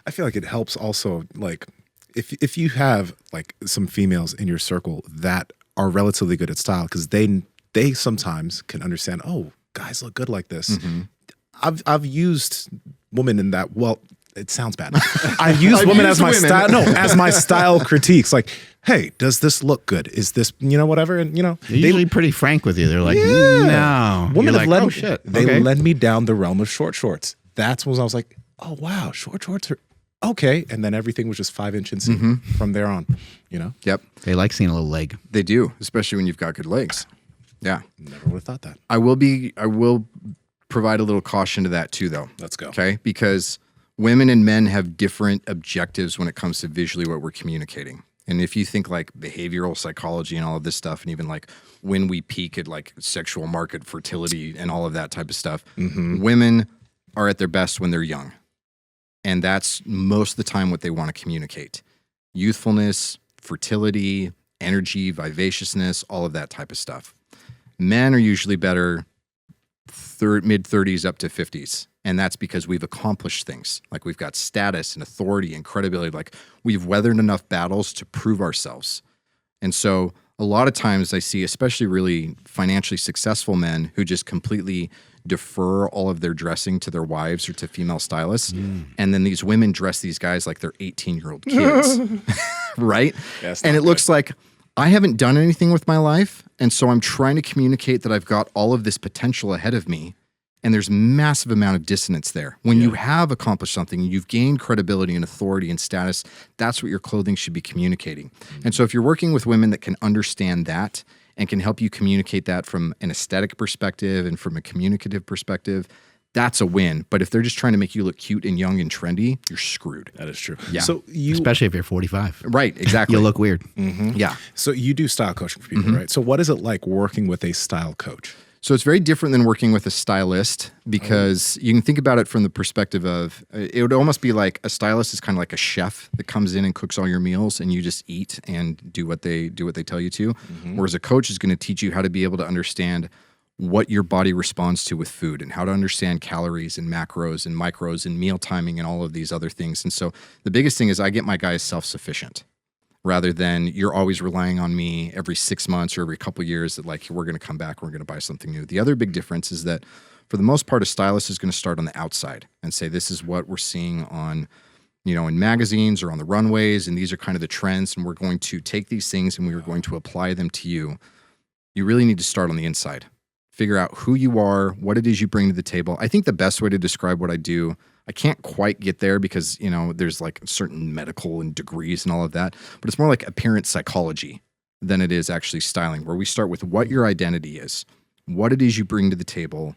I feel like it helps also, like, if you have like some females in your circle that are relatively good at style, because they sometimes can understand, oh, guys look good like this. I've used women in that. Well, it sounds bad. I've used women as my style. No, as my style critiques. Like, hey, does this look good? Is this, whatever? And
they're usually pretty frank with you. They're like, no.
Women have led,
oh shit.
They led me down the realm of short shorts. That's when I was like, oh wow, short shorts are okay. And then everything was just 5 inches from there on.
Yep.
They like seeing a little leg.
They do, especially when you've got good legs. Yeah.
Never would have thought that.
I will provide a little caution to that too, though.
Let's go.
Okay, because women and men have different objectives when it comes to visually what we're communicating. And if you think like behavioral psychology and all of this stuff, and even like when we peak at like sexual market fertility and all of that type of stuff, women are at their best when they're young. And that's most of the time what they want to communicate. Youthfulness, fertility, energy, vivaciousness, all of that type of stuff. Men are usually better mid-30s up to 50s. And that's because we've accomplished things. Like we've got status and authority and credibility. Like we've weathered enough battles to prove ourselves. And so a lot of times I see, especially really financially successful men who just completely defer all of their dressing to their wives or to female stylists. And then these women dress these guys like they're 18-year-old kids, right? And it looks like I haven't done anything with my life. And so I'm trying to communicate that I've got all of this potential ahead of me. And there's massive amount of dissonance there. When you have accomplished something, you've gained credibility and authority and status, that's what your clothing should be communicating. And so if you're working with women that can understand that and can help you communicate that from an aesthetic perspective and from a communicative perspective, that's a win. But if they're just trying to make you look cute and young and trendy, you're screwed.
That is true.
Yeah.
So
especially if you're 45.
Right, exactly.
You'll look weird.
Yeah.
So you do style coaching for people, right? So what is it like working with a style coach?
So it's very different than working with a stylist because you can think about it from the perspective of, it would almost be like a stylist is kind of like a chef that comes in and cooks all your meals and you just eat and do what they tell you to. Whereas a coach is going to teach you how to be able to understand what your body responds to with food and how to understand calories and macros and micros and meal timing and all of these other things. And so the biggest thing is I get my guys self-sufficient, rather than you're always relying on me every 6 months or every couple of years that like, we're going to come back, we're going to buy something new. The other big difference is that for the most part, a stylist is going to start on the outside and say, this is what we're seeing on, in magazines or on the runways. And these are kind of the trends. And we're going to take these things and we are going to apply them to you. You really need to start on the inside. Figure out who you are, what it is you bring to the table. I think the best way to describe what I do, I can't quite get there because, there's like certain medical and degrees and all of that, but it's more like appearance psychology than it is actually styling, where we start with what your identity is, what it is you bring to the table,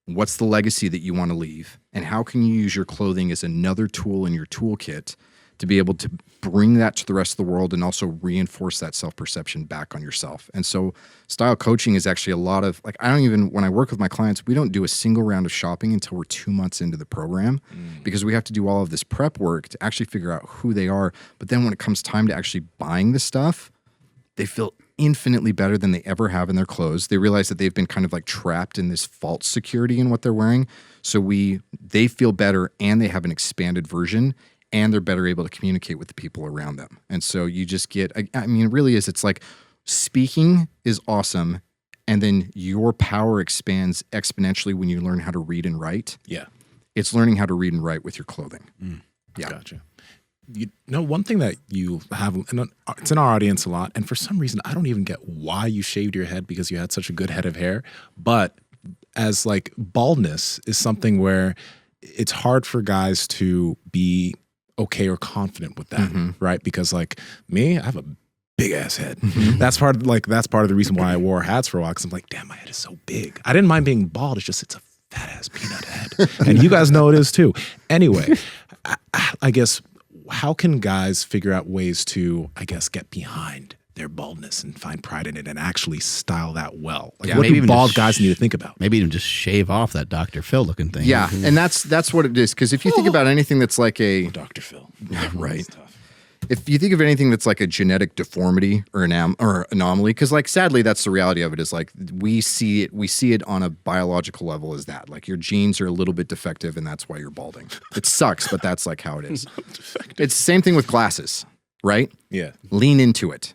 what's the legacy that you want to leave, and how can you use your clothing as another tool in your toolkit to be able to bring that to the rest of the world and also reinforce that self-perception back on yourself. And so style coaching is actually a lot of, like, when I work with my clients, we don't do a single round of shopping until we're 2 months into the program because we have to do all of this prep work to actually figure out who they are. But then when it comes time to actually buying the stuff, they feel infinitely better than they ever have in their clothes. They realize that they've been kind of like trapped in this false security in what they're wearing. So they feel better and they have an expanded version, and they're better able to communicate with the people around them. And so you just get, it really is, it's like speaking is awesome. And then your power expands exponentially when you learn how to read and write.
Yeah.
It's learning how to read and write with your clothing. Yeah.
Gotcha. One thing that you have, and it's in our audience a lot, and for some reason, I don't even get why you shaved your head because you had such a good head of hair. But as like baldness is something where it's hard for guys to be okay or confident with that, right? Because like me, I have a big ass head. That's part of the reason why I wore hats for a while, because I'm like, damn, my head is so big. I didn't mind being bald. It's a fat ass peanut head. And you guys know it is too. Anyway, I guess, how can guys figure out ways to, I guess, get behind their baldness and find pride in it and actually style that well? Like, what do bald guys need to think about?
Maybe even just shave off that Dr. Phil looking thing.
Yeah, and that's what it is. Because if you think about anything that's like a
Dr. Phil.
right. If you think of anything that's like a genetic deformity or anomaly, because like sadly that's the reality of it, is like we see it on a biological level as that. Like your genes are a little bit defective and that's why you're balding. It sucks, but that's like how it is. It's the same thing with glasses, right?
Yeah.
Lean into it.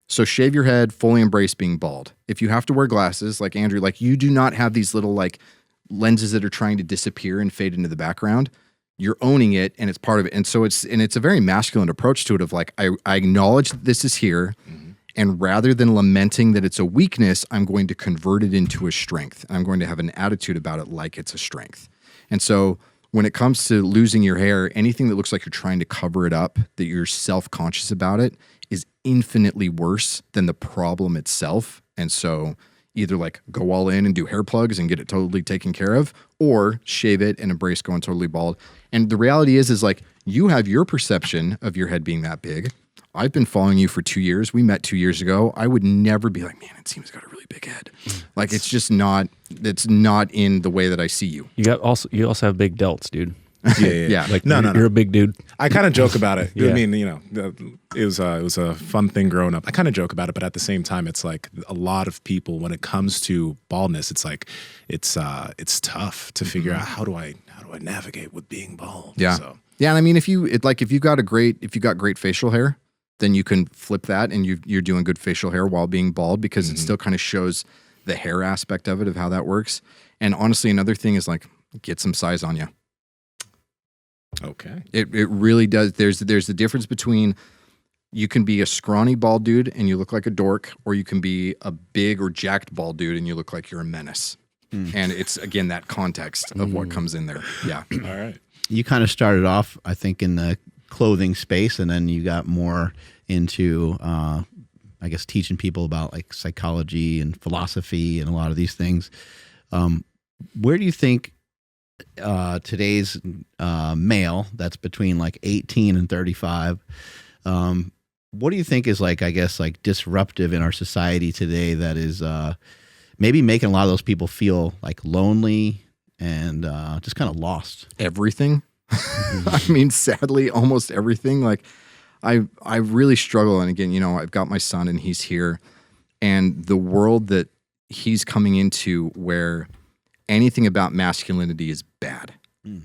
So shave your head, fully embrace being bald. If you have to wear glasses, like Andrew, like you do not have these little like lenses that are trying to disappear and fade into the background. You're owning it and it's part of it. And so it's a very masculine approach to it of like, I acknowledge that this is here. And rather than lamenting that it's a weakness, I'm going to convert it into a strength. I'm going to have an attitude about it like it's a strength. And so when it comes to losing your hair, anything that looks like you're trying to cover it up, that you're self-conscious about it, is infinitely worse than the problem itself. And so either like go all in and do hair plugs and get it totally taken care of, or shave it and embrace going totally bald. And the reality is like you have your perception of your head being that big. I've been following you for 2 years. We met 2 years ago. I would never be like, man, Nsima's got a really big head. Like it's just not, it's not in the way that I see you.
You also have big delts, dude.
Yeah.
Like you're a big dude.
I kind of joke about it.
Yeah.
I mean, you know, it was a fun thing growing up. I kind of joke about it, but at the same time, it's like a lot of people, when it comes to baldness, it's like it's tough to figure out how do I navigate with being bald.
Yeah.
So.
Yeah, and I mean, if you got great facial hair, then you can flip that, and you're doing good facial hair while being bald, because it still kind of shows the hair aspect of it, of how that works. And honestly, another thing is like get some size on you.
Okay.
It really does. There's the difference between you can be a scrawny bald dude and you look like a dork, or you can be a big or jacked bald dude and you look like you're a menace. And it's, again, that context of what comes in there. Yeah.
All right.
You kind of started off, I think, in the clothing space, and then you got more into, I guess, teaching people about like psychology and philosophy and a lot of these things. Where do you think today's male that's between like 18 and 35, what do you think is like, I guess, like disruptive in our society today that is maybe making a lot of those people feel like lonely and just kind of lost?
Everything. I mean, sadly, almost everything. Like I really struggle. And again, you know, I've got my son and he's here, and the world that he's coming into where anything about masculinity is bad.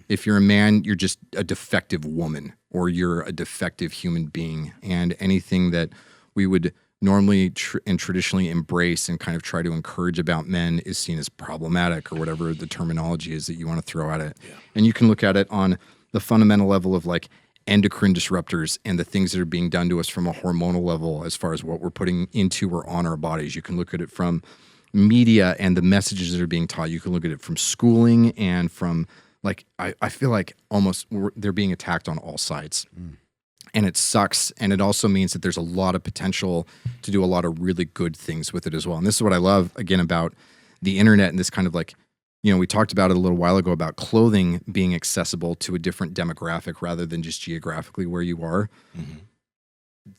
If you're a man, you're just a defective woman, or you're a defective human being. And anything that we would normally and traditionally embrace and kind of try to encourage about men is seen as problematic, or whatever the terminology is that you want to throw at it. Yeah. And you can look at it on the fundamental level of like endocrine disruptors and the things that are being done to us from a hormonal level as far as what we're putting into or on our bodies. You can look at it from media and the messages that are being taught. You can look at it from schooling and from like, I feel like almost they're being attacked on all sides. And it sucks. And it also means that there's a lot of potential to do a lot of really good things with it as well. And this is what I love, again, about the internet and this kind of like, you know, we talked about it a little while ago about clothing being accessible to a different demographic rather than just geographically where you are.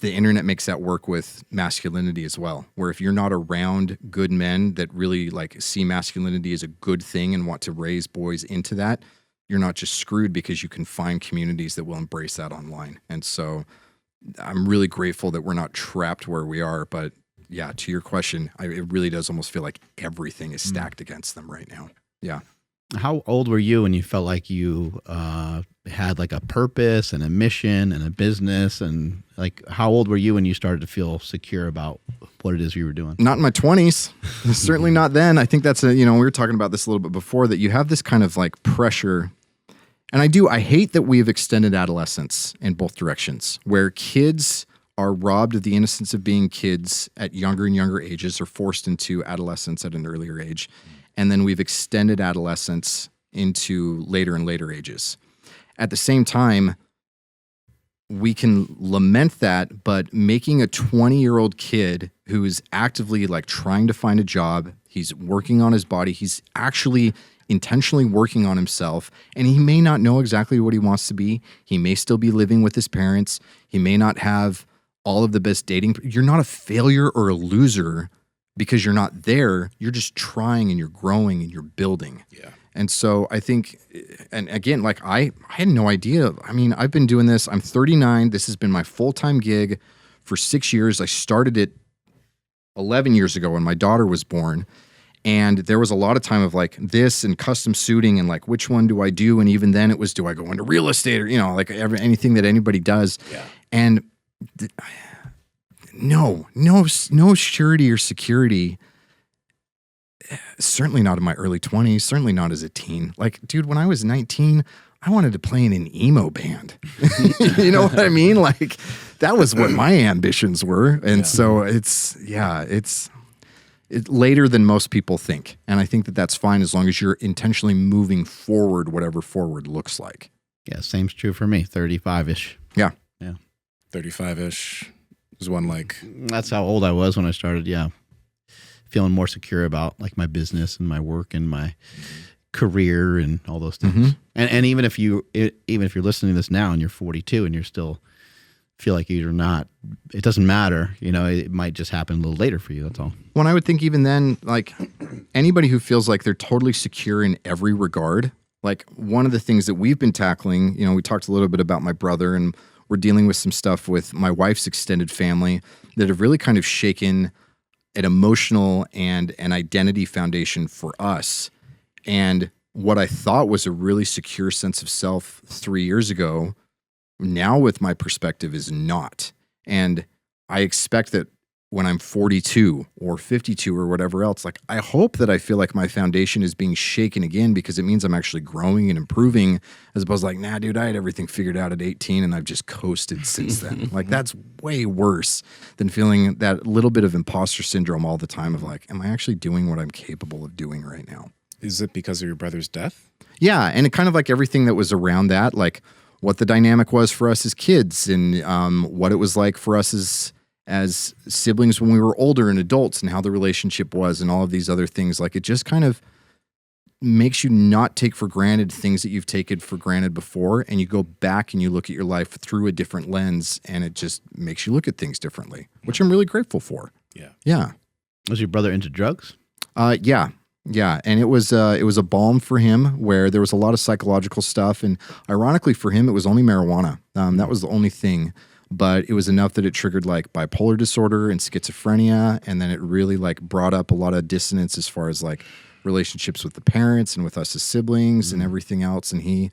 The internet makes that work with masculinity as well, where if you're not around good men that really like see masculinity as a good thing and want to raise boys into that, you're not just screwed, because you can find communities that will embrace that online. And so I'm really grateful that we're not trapped where we are. But yeah, to your question, it really does almost feel like everything is stacked against them right now. Yeah.
How old were you when you felt like you had like a purpose and a mission and a business? And like, how old were you when you started to feel secure about what it is you were doing?
Not in my 20s. Certainly not then. I think that's we were talking about this a little bit before, that you have this kind of like pressure. And I hate that we have extended adolescence in both directions, where kids are robbed of the innocence of being kids at younger and younger ages, or forced into adolescence at an earlier age. And then we've extended adolescence into later and later ages. At the same time, we can lament that, but making a 20-year-old kid who is actively like trying to find a job, he's working on his body, he's actually intentionally working on himself, and he may not know exactly what he wants to be. He may still be living with his parents. He may not have all of the best dating. You're not a failure or a loser because you're not there. You're just trying and you're growing and you're building.
Yeah.
And so I think, and again, like I had no idea. I mean, I've been doing this. I'm 39. This has been my full-time gig for 6 years. I started it 11 years ago when my daughter was born. And there was a lot of time of like this and custom suiting and like, which one do I do? And even then it was, do I go into real estate or, you know, like anything that anybody does.
Yeah.
And no surety or security. Certainly not in my early 20s, certainly not as a teen. Like, dude, when I was 19, I wanted to play in an emo band. You know what I mean? Like, that was what my ambitions were. And so it's later than most people think. And I think that that's fine as long as you're intentionally moving forward, whatever forward looks like.
Yeah, same's true for me, 35-ish.
Yeah.
35-ish is one like...
That's how old I was when I started, feeling more secure about like my business and my work and my career and all those things. And even if you're listening to this now and you're 42 and you're still feel like you're not, it doesn't matter. You know, it might just happen a little later for you. That's all.
Well, I would think even then, like anybody who feels like they're totally secure in every regard, like one of the things that we've been tackling, you know, we talked a little bit about my brother, and we're dealing with some stuff with my wife's extended family that have really kind of shaken an emotional and an identity foundation for us. And what I thought was a really secure sense of self 3 years ago, now with my perspective is not. And I expect that when I'm 42 or 52 or whatever else, like I hope that I feel like my foundation is being shaken again, because it means I'm actually growing and improving, as opposed to like, nah, dude, I had everything figured out at 18 and I've just coasted since then. Like that's way worse than feeling that little bit of imposter syndrome all the time of like, am I actually doing what I'm capable of doing right now?
Is it because of your brother's death?
Yeah. And it kind of like everything that was around that, like what the dynamic was for us as kids, and what it was like for us as siblings when we were older and adults, and how the relationship was, and all of these other things. Like it just kind of makes you not take for granted things that you've taken for granted before, and you go back and you look at your life through a different lens, and it just makes you look at things differently, which I'm really grateful for.
Yeah.
Yeah.
Was your brother into drugs?
Yeah. Yeah, and it was a balm for him, where there was a lot of psychological stuff, and ironically for him, it was only marijuana. That was the only thing, but it was enough that it triggered like bipolar disorder and schizophrenia, and then it really like brought up a lot of dissonance as far as like relationships with the parents and with us as siblings and everything else. And he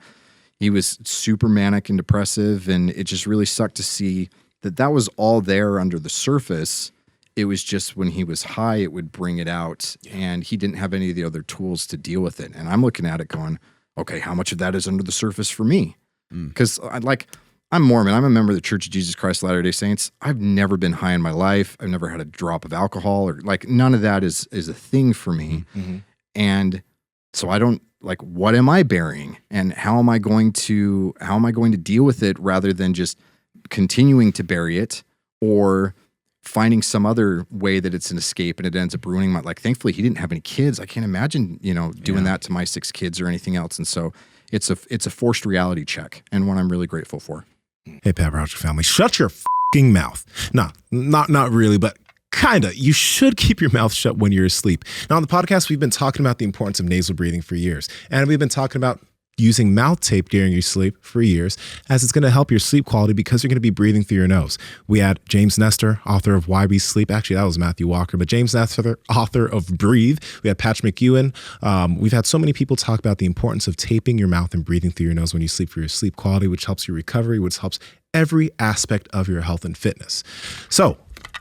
was super manic and depressive, and it just really sucked to see that was all there under the surface. It was just when he was high, it would bring it out, and he didn't have any of the other tools to deal with it. And I'm looking at it going, okay, how much of that is under the surface for me? Because I'm Mormon. I'm a member of the Church of Jesus Christ of Latter-day Saints. I've never been high in my life. I've never had a drop of alcohol, or like none of that is a thing for me. And so I don't like, what am I bearing, and how am I going to deal with it, rather than just continuing to bury it or finding some other way that it's an escape and it ends up ruining my, like, thankfully he didn't have any kids. I can't imagine, doing that to my 6 kids or anything else. And so it's a forced reality check, and one I'm really grateful for.
Hey, Pat Project family, shut your fucking mouth. No, not really, but kinda. You should keep your mouth shut when you're asleep. Now on the podcast, we've been talking about the importance of nasal breathing for years. And we've been talking about using mouth tape during your sleep for years, as it's going to help your sleep quality because you're going to be breathing through your nose. We had James Nestor, author of Why We Sleep. Actually, that was Matthew Walker, but James Nestor, author of Breathe. We had Patch McEwen. We've had so many people talk about the importance of taping your mouth and breathing through your nose when you sleep for your sleep quality, which helps your recovery, which helps every aspect of your health and fitness. So,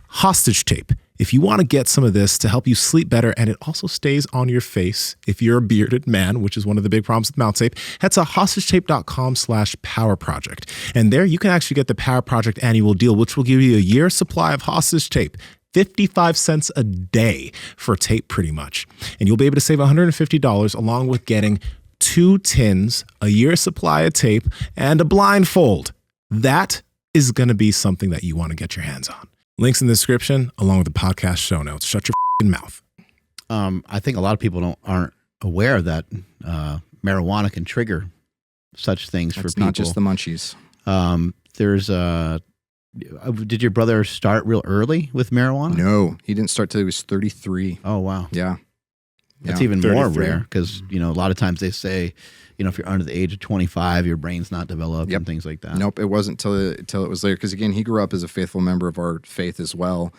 hostage tape. If you want to get some of this to help you sleep better, and it also stays on your face if you're a bearded man, which is one of the big problems with mouth tape, head to hostagetape.com/powerproject. And there you can actually get the Power Project annual deal, which will give you a year's supply of hostage tape. 55 cents a day for tape, pretty much. And you'll be able to save $150 along with getting 2 tins, a year's supply of tape, and a blindfold. That is going to be something that you want to get your hands on. Links in the description along with the podcast show notes. Shut your mouth.
I think a lot of people aren't aware that marijuana can trigger such things for people.
Not just the munchies.
Did your brother start real early with marijuana?
No, he didn't start till he was 33.
Oh, wow.
Yeah.
That's
Yeah.
even more
33.
rare because, a lot of times they say, if you're under the age of 25, your brain's not developed
Yep.
and things like that.
Nope, it wasn't till it was later. Because again, he grew up as a faithful member of our faith as well,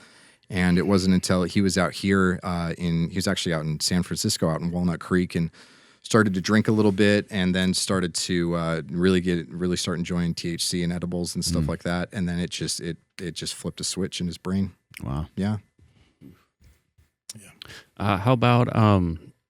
and it wasn't until he was out here he was actually out in San Francisco, out in Walnut Creek, and started to drink a little bit, and then started to really start enjoying THC and edibles and stuff like that, and then it just flipped a switch in his brain.
Wow.
Yeah.
How about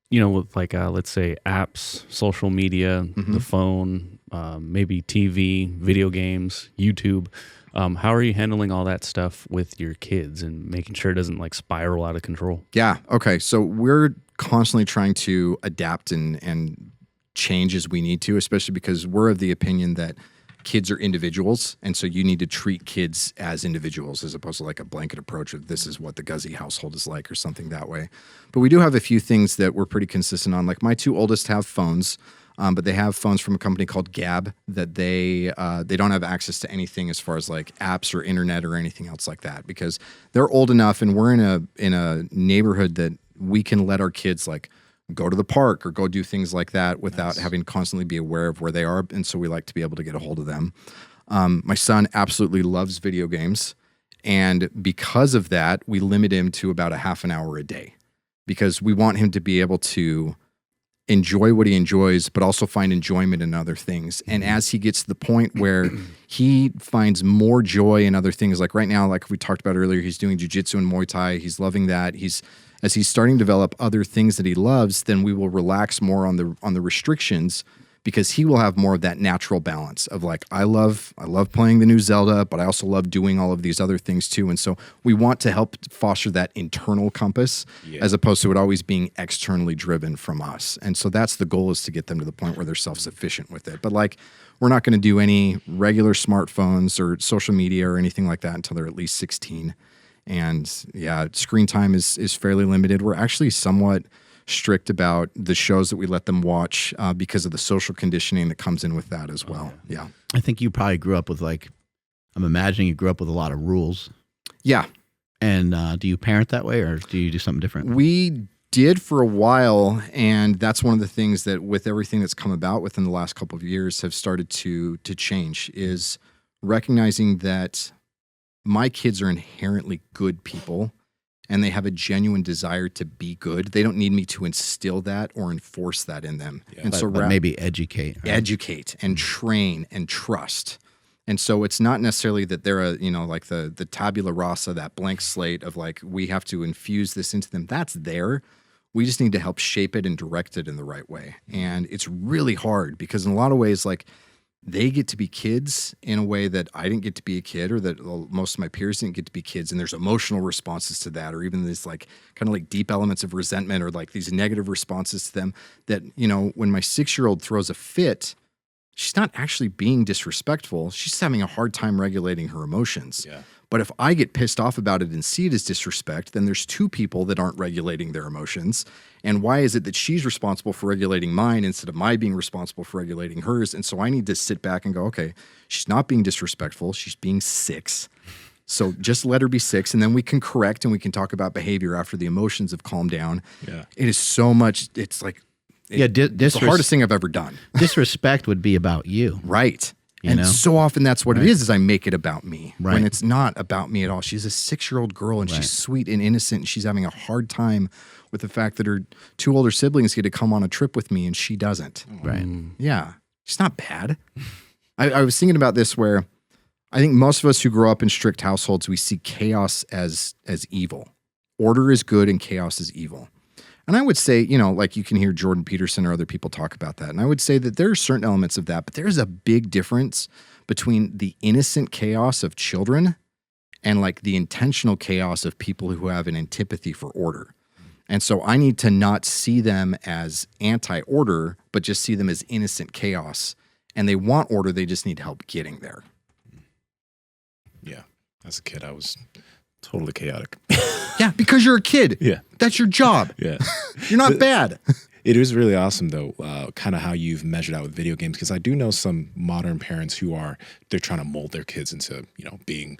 with like let's say apps, social media, the phone, maybe TV, video games, YouTube. How are you handling all that stuff with your kids and making sure it doesn't like spiral out of control?
Yeah. Okay. So we're constantly trying to adapt and change as we need to, especially because we're of the opinion that kids are individuals. And so you need to treat kids as individuals as opposed to like a blanket approach of this is what the Guzy household is like or something that way. But we do have a few things that we're pretty consistent on. Like my two oldest have phones. But they have phones from a company called Gab that they don't have access to anything as far as like apps or internet or anything else like that because they're old enough and we're in a neighborhood that we can let our kids like go to the park or go do things like that without having to constantly be aware of where they are. And so we like to be able to get a hold of them. My son absolutely loves video games. And because of that, we limit him to about a half an hour a day because we want him to be able to enjoy what he enjoys, but also find enjoyment in other things. And as he gets to the point where he finds more joy in other things, like right now, like we talked about earlier, he's doing jiu-jitsu and Muay Thai. He's loving that. As he's starting to develop other things that he loves, then we will relax more on the restrictions because he will have more of that natural balance of like, I love playing the new Zelda, but I also love doing all of these other things too. And so we want to help foster that internal compass as opposed to it always being externally driven from us. And so that's the goal, is to get them to the point where they're self-sufficient with it. But like, we're not going to do any regular smartphones or social media or anything like that until they're at least 16. And yeah, screen time is fairly limited. We're actually somewhat strict about the shows that we let them watch because of the social conditioning that comes in with that as well. Yeah.
I think you probably grew up with I'm imagining you grew up with a lot of rules.
Yeah.
And do you parent that way or do you do something different?
We did for a while, and that's one of the things that with everything that's come about within the last couple of years have started to change, is recognizing that my kids are inherently good people and they have a genuine desire to be good. They don't need me to instill that or enforce that in them. And
But maybe educate. Right?
Educate and train and trust. And so it's not necessarily that they're like the tabula rasa, that blank slate of like, we have to infuse this into them. That's there. We just need to help shape it and direct it in the right way. And it's really hard because in a lot of ways, like, they get to be kids in a way that I didn't get to be a kid, or that most of my peers didn't get to be kids. And there's emotional responses to that, or even this like kind of like deep elements of resentment, or like these negative responses to them that, when my 6-year-old throws a fit, she's not actually being disrespectful. She's having a hard time regulating her emotions.
Yeah.
But if I get pissed off about it and see it as disrespect, then there's two people that aren't regulating their emotions. And why is it that she's responsible for regulating mine instead of my being responsible for regulating hers? And so I need to sit back and go, okay, she's not being disrespectful. She's being 6. So just let her be 6, and then we can correct and we can talk about behavior after the emotions have calmed down.
Yeah.
It is so much, it's like, it's the hardest thing I've ever done.
Disrespect would be about you.
Right.
You
and
know?
so often that's what it is I make it about me
Right.
when it's not about me at all. She's a 6-year-old girl and she's sweet and innocent, and she's having a hard time with the fact that her 2 older siblings get to come on a trip with me and she doesn't.
Right.
Yeah. She's not bad. I was thinking about this where I think most of us who grow up in strict households, we see chaos as evil. Order is good and chaos is evil. And I would say, like you can hear Jordan Peterson or other people talk about that. And I would say that there are certain elements of that, but there's a big difference between the innocent chaos of children and like the intentional chaos of people who have an antipathy for order. And so I need to not see them as anti-order, but just see them as innocent chaos. And they want order, they just need help getting there.
Yeah. As a kid, I was totally chaotic.
Yeah, because you're a kid.
Yeah.
That's your job.
Yeah.
You're not bad.
It is really awesome, though, kind of how you've measured out with video games, because I do know some modern parents who they're trying to mold their kids into, being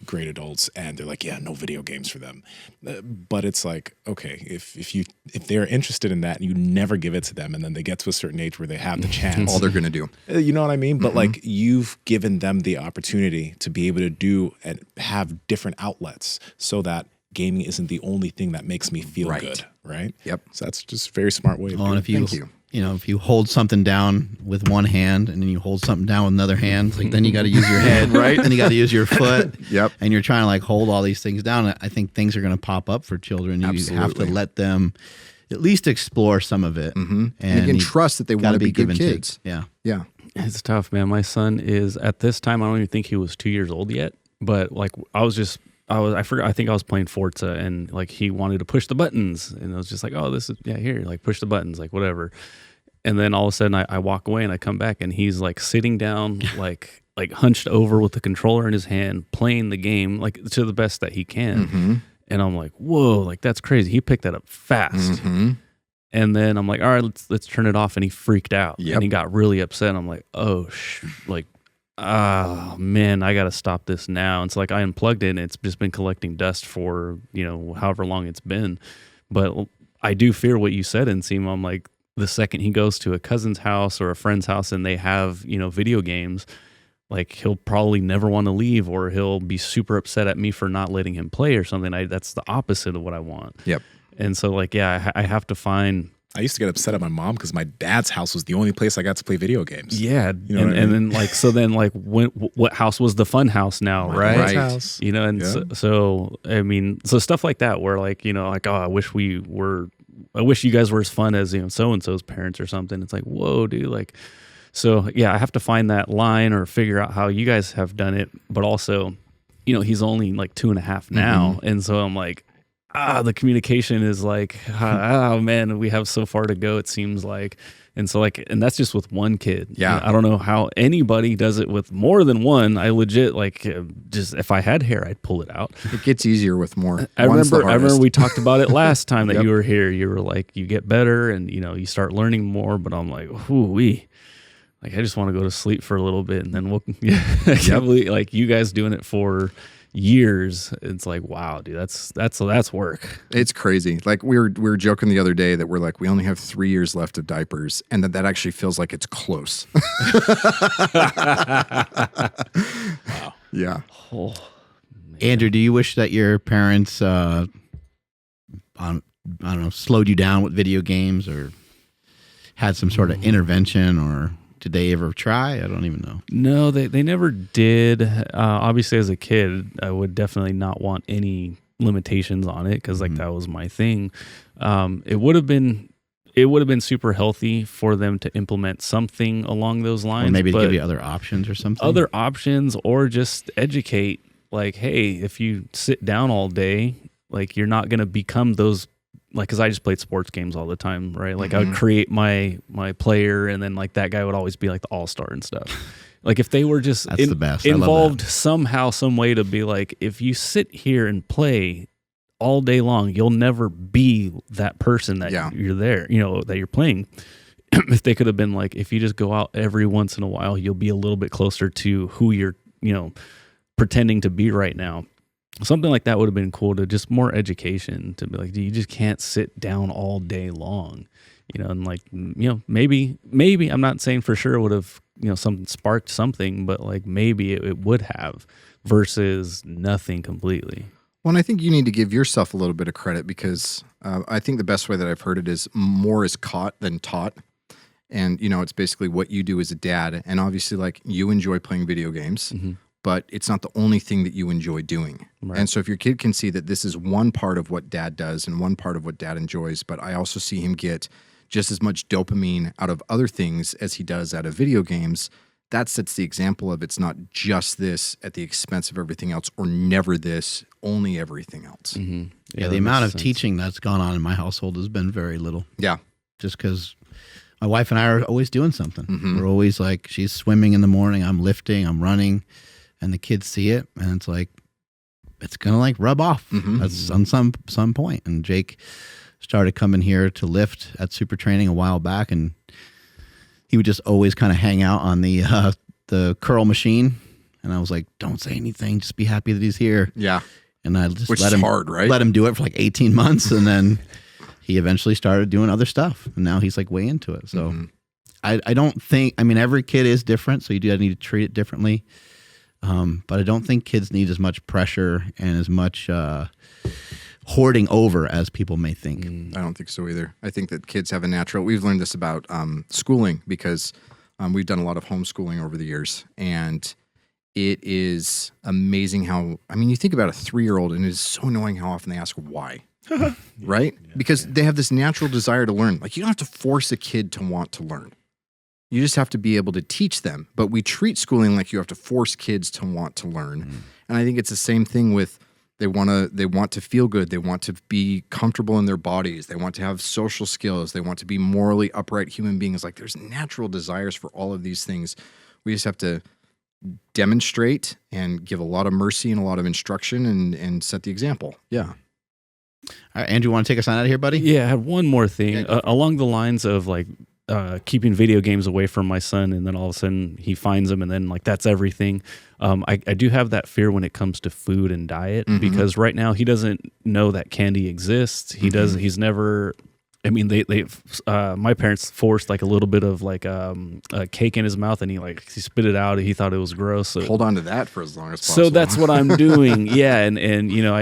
great adults, and they're like, yeah, no video games for them. But it's like, okay, if they're interested in that and you never give it to them, and then they get to a certain age where they have the chance.
All they're going to do.
You know what I mean? But like, you've given them the opportunity to be able to do and have different outlets so that gaming isn't the only thing that makes me feel good, right?
Yep.
So that's just a very smart way of
Well,
doing
and
it.
if if you hold something down with one hand and then you hold something down with another hand, it's like then you got to use your head, right? Then you got to use your foot.
Yep.
And you're trying to like hold all these things down. I think things are going to pop up for children. You have
Absolutely.
to let them at least explore some of it.
And you can trust that they want to be good kids.
Yeah.
Yeah.
It's tough, man. My son is at this time, I don't even think he was 2 years old yet, but like I forgot, I think I was playing Forza and like he wanted to push the buttons and I was just like, oh, this is, yeah, here, like push the buttons, like whatever. And then all of a sudden I walk away and I come back and he's like sitting down, like hunched over with the controller in his hand, playing the game like to the best that he can. And I'm like, whoa, like that's crazy. He picked that up fast. And then I'm like, all right, let's turn it off. And he freaked out and he got really upset. I'm like, oh, man, I got to stop this now. It's like I unplugged it and it's just been collecting dust for, however long it's been. But I do fear what you said, Nsima. I'm like, the second he goes to a cousin's house or a friend's house and they have, video games, like he'll probably never want to leave or he'll be super upset at me for not letting him play or something. That's the opposite of what I want.
Yep.
And so like, yeah, I have to find.
I used to get upset at my mom because my dad's house was the only place I got to play video games.
Yeah,
you know
and then like so then like what house was the fun house now, right?
Right. House.
And so I mean, so stuff like that where like like, oh, I wish you guys were as fun as so and so's parents or something. It's like, whoa, dude, like. So yeah, I have to find that line or figure out how you guys have done it, but also, he's only like 2.5 now, and so I'm like. The communication is like, oh man, we have so far to go, it seems like. And so like, and that's just with one kid.
Yeah.
I don't know how anybody does it with more than one. I legit like just, if I had hair, I'd pull it out.
It gets easier with more.
I remember we talked about it last time that
Yep.
you were here. You were like, you get better and you start learning more, but I'm like, whoo-wee. Like, I just want to go to sleep for a little bit and then I can't believe like you guys doing it for years. It's like, wow, dude, that's work.
It's crazy. Like we were joking the other day that we're like, we only have 3 years left of diapers, and that actually feels like it's close.
Wow.
Yeah.
Oh,
Andrew, do you wish that your parents, I don't know, slowed you down with video games or had some sort of intervention, or did they ever try? I don't even know.
No, they never did. Obviously, as a kid, I would definitely not want any limitations on it because like that was my thing. It would have been super healthy for them to implement something along those lines.
Or maybe to give you other options or something.
Other options, or just educate. Like, hey, if you sit down all day, like you're not going to become those. Like, because I just played sports games all the time, right? Like, I would create my player, and then like that guy would always be like the all-star and stuff. Like, if they were just
the best. I love
involved
that.
somehow, some way to be like, if you sit here and play all day long, you'll never be that person that you're there, that you're playing. If they could have been like, if you just go out every once in a while, you'll be a little bit closer to who you're, pretending to be right now. Something like that would have been cool, to just more education, to be like, you just can't sit down all day long, and like, maybe I'm not saying for sure it would have, something sparked something, but like maybe it would have versus nothing completely.
Well, and I think you need to give yourself a little bit of credit because I think the best way that I've heard it is more is caught than taught. And, it's basically what you do as a dad. And obviously, like, you enjoy playing video games. But it's not the only thing that you enjoy doing. Right. And so if your kid can see that this is one part of what dad does and one part of what dad enjoys, but I also see him get just as much dopamine out of other things as he does out of video games, that sets the example of it's not just this at the expense of everything else, or never this, only everything else.
Yeah, the amount of teaching that's gone on in my household has been very little.
Yeah.
Just because my wife and I are always doing something. We're always like, she's swimming in the morning, I'm lifting, I'm running. and the kids see it, and it's like, it's gonna like rub off. That's on some point. And Jake started coming here to lift at Super Training a while back, and he would just always kind of hang out on the curl machine. And I was like, don't say anything, just be happy that he's here.
Yeah.
And I just
Which
let
is
him
hard, right?
let him do it for like 18 months, and then he eventually started doing other stuff, and now he's like way into it. So I don't think, I mean, every kid is different, so you do need to treat it differently. But I don't think kids need as much pressure and as much hoarding over as people may think.
I don't think so either. I think that kids have a natural, we've learned this about schooling because we've done a lot of homeschooling over the years, and it is amazing how, I mean, you think about a 3-year-old and it is so annoying how often they ask why, right? Because they have this natural desire to learn. Like, you don't have to force a kid to want to learn. You just have to be able to teach them. But we treat schooling like you have to force kids to want to learn. And I think it's the same thing with they want to feel good. They want to be comfortable in their bodies. They want to have social skills. They want to be morally upright human beings. Like, there's natural desires for all of these things. We just have to demonstrate and give a lot of mercy and a lot of instruction and set the example. Yeah.
All right, Andrew, want to take us on out of here, buddy?
Yeah, I had one more thing along the lines of like keeping video games away from my son, and then all of a sudden he finds them, and then like that's everything. I do have that fear when it comes to food and diet, because right now he doesn't know that candy exists. He does. He's never. I mean, my parents forced like a little bit of like a cake in his mouth, and he spit it out. He thought it was gross. So,
hold on to that for as long as possible.
So that's what I'm doing. Yeah, and you know,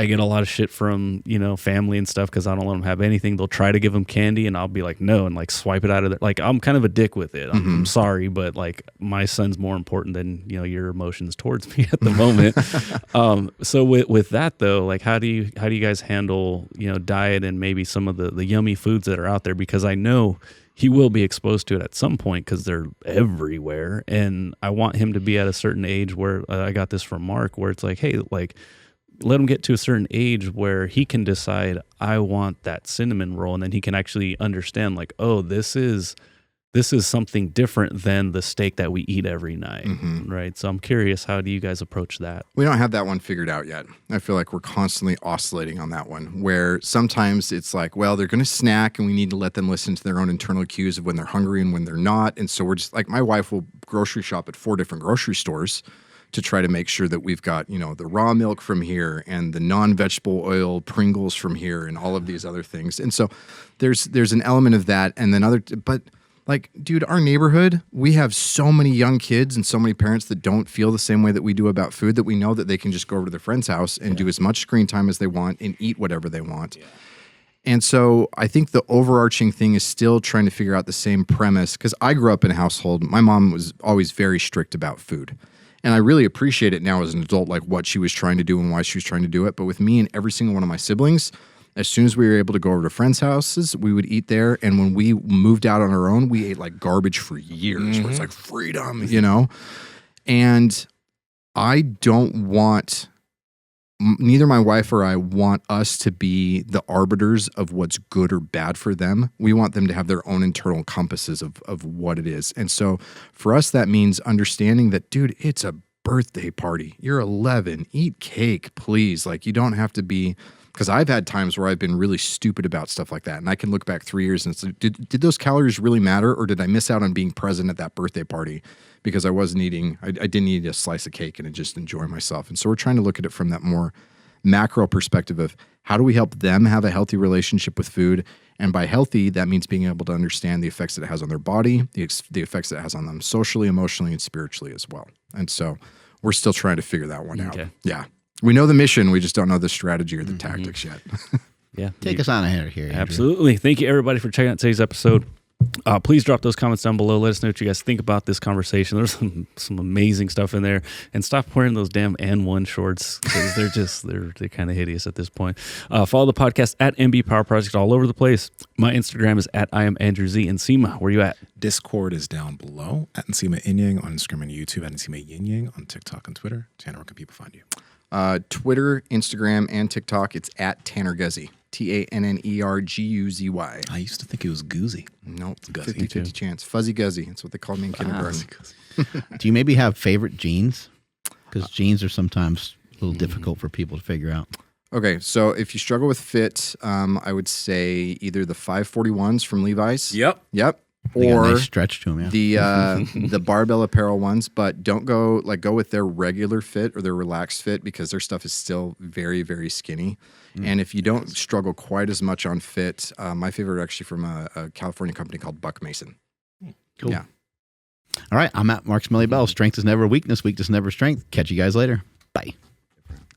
I get a lot of shit from, you know, family and stuff because I don't let them have anything. They'll try to give them candy, and I'll be like, no, and like swipe it out of there. Like, I'm kind of a dick with it. I'm sorry, but like my son's more important than, you know, your emotions towards me at the moment. So with that though, like how do you guys handle, you know, diet and maybe some of the yummy foods that are out there? Because I know he will be exposed to it at some point because they're everywhere, and I want him to be at a certain age where I got this from Mark, where it's like, hey, like, let him get to a certain age where he can decide, I want that cinnamon roll, and then he can actually understand, like, oh, this is something different than the steak that we eat every night, right? So I'm curious, how do you guys approach that?
We don't have that one figured out yet. I feel like we're constantly oscillating on that one, where sometimes it's like, well, they're going to snack, and we need to let them listen to their own internal cues of when they're hungry and when they're not. And so we're just like, my wife will grocery shop at 4 different grocery stores to try to make sure that we've got, you know, the raw milk from here and the non-vegetable oil Pringles from here and all of these other things. And so there's an element of that. And then but like, dude, our neighborhood, we have so many young kids and so many parents that don't feel the same way that we do about food, that we know that they can just go over to their friend's house and do as much screen time as they want and eat whatever they want. Yeah. And so I think the overarching thing is still trying to figure out the same premise, because I grew up in a household, my mom was always very strict about food. And I really appreciate it now as an adult, like what she was trying to do and why she was trying to do it. But with me and every single one of my siblings, as soon as we were able to go over to friends' houses, we would eat there. And when we moved out on our own, we ate like garbage for years. Where it's like freedom, you know? And I don't want, neither my wife or I want us to be the arbiters of what's good or bad for them. We want them to have their own internal compasses of what it is. And so for us, that means understanding that, dude, it's a birthday party. You're 11. Eat cake, please. Like, you don't have to be, because I've had times where I've been really stupid about stuff like that. And I can look back 3 years and say, did those calories really matter? Or did I miss out on being present at that birthday party because I wasn't eating, I didn't eat a slice of cake and just enjoy myself. And so we're trying to look at it from that more macro perspective of how do we help them have a healthy relationship with food? And by healthy, that means being able to understand the effects that it has on their body, the effects that it has on them socially, emotionally, and spiritually as well. And so we're still trying to figure that one out. Yeah. We know the mission. We just don't know the strategy or the tactics yet.
Yeah.
Take us on ahead here, Andrew.
Absolutely. Thank you, everybody, for checking out today's episode. Please drop those comments down below. Let us know what you guys think about this conversation. There's some amazing stuff in there. And stop wearing those damn N1 shorts, because they're kind of hideous at this point. Follow the podcast at MB Power Project all over the place. My Instagram is at I am Andrew Z. Nsima, where you at?
Discord is down below at Nsima Inyang on Instagram and YouTube, at Nsima Inyang on TikTok and Twitter. Tanner, where can people find you?
Twitter, Instagram, and TikTok, it's at Tanner Guzy. Tannerguzy.
I used to think it was Guzy.
Nope,
Guzy.
50-50 chance. Fuzzy Guzy. That's what they called me in kindergarten.
Do you maybe have favorite jeans? Because jeans are sometimes a little difficult for people to figure out.
Okay, so if you struggle with fit, I would say either the 541s from Levi's.
Yep.
They got a
Or
nice stretch to them, yeah.
the barbell apparel ones, but don't go with their regular fit or their relaxed fit because their stuff is still very, very skinny. And if you don't struggle quite as much on fit, my favorite are actually from a California company called Buck Mason.
Cool.
Yeah.
All right, I'm at Mark Smelly Bell. Strength is never weakness. Weakness never strength. Catch you guys later. Bye.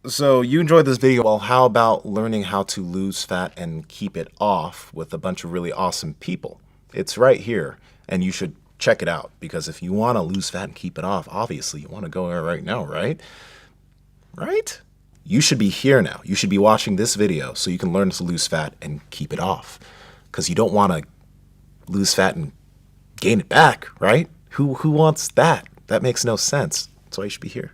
So you enjoyed this video. Well, how about learning how to lose fat and keep it off with a bunch of really awesome people? It's right here, and you should check it out, because if you want to lose fat and keep it off, obviously you want to go there right now, right? Right? You should be here now. You should be watching this video so you can learn to lose fat and keep it off, because you don't want to lose fat and gain it back, right? Who wants that? That makes no sense. That's why you should be here.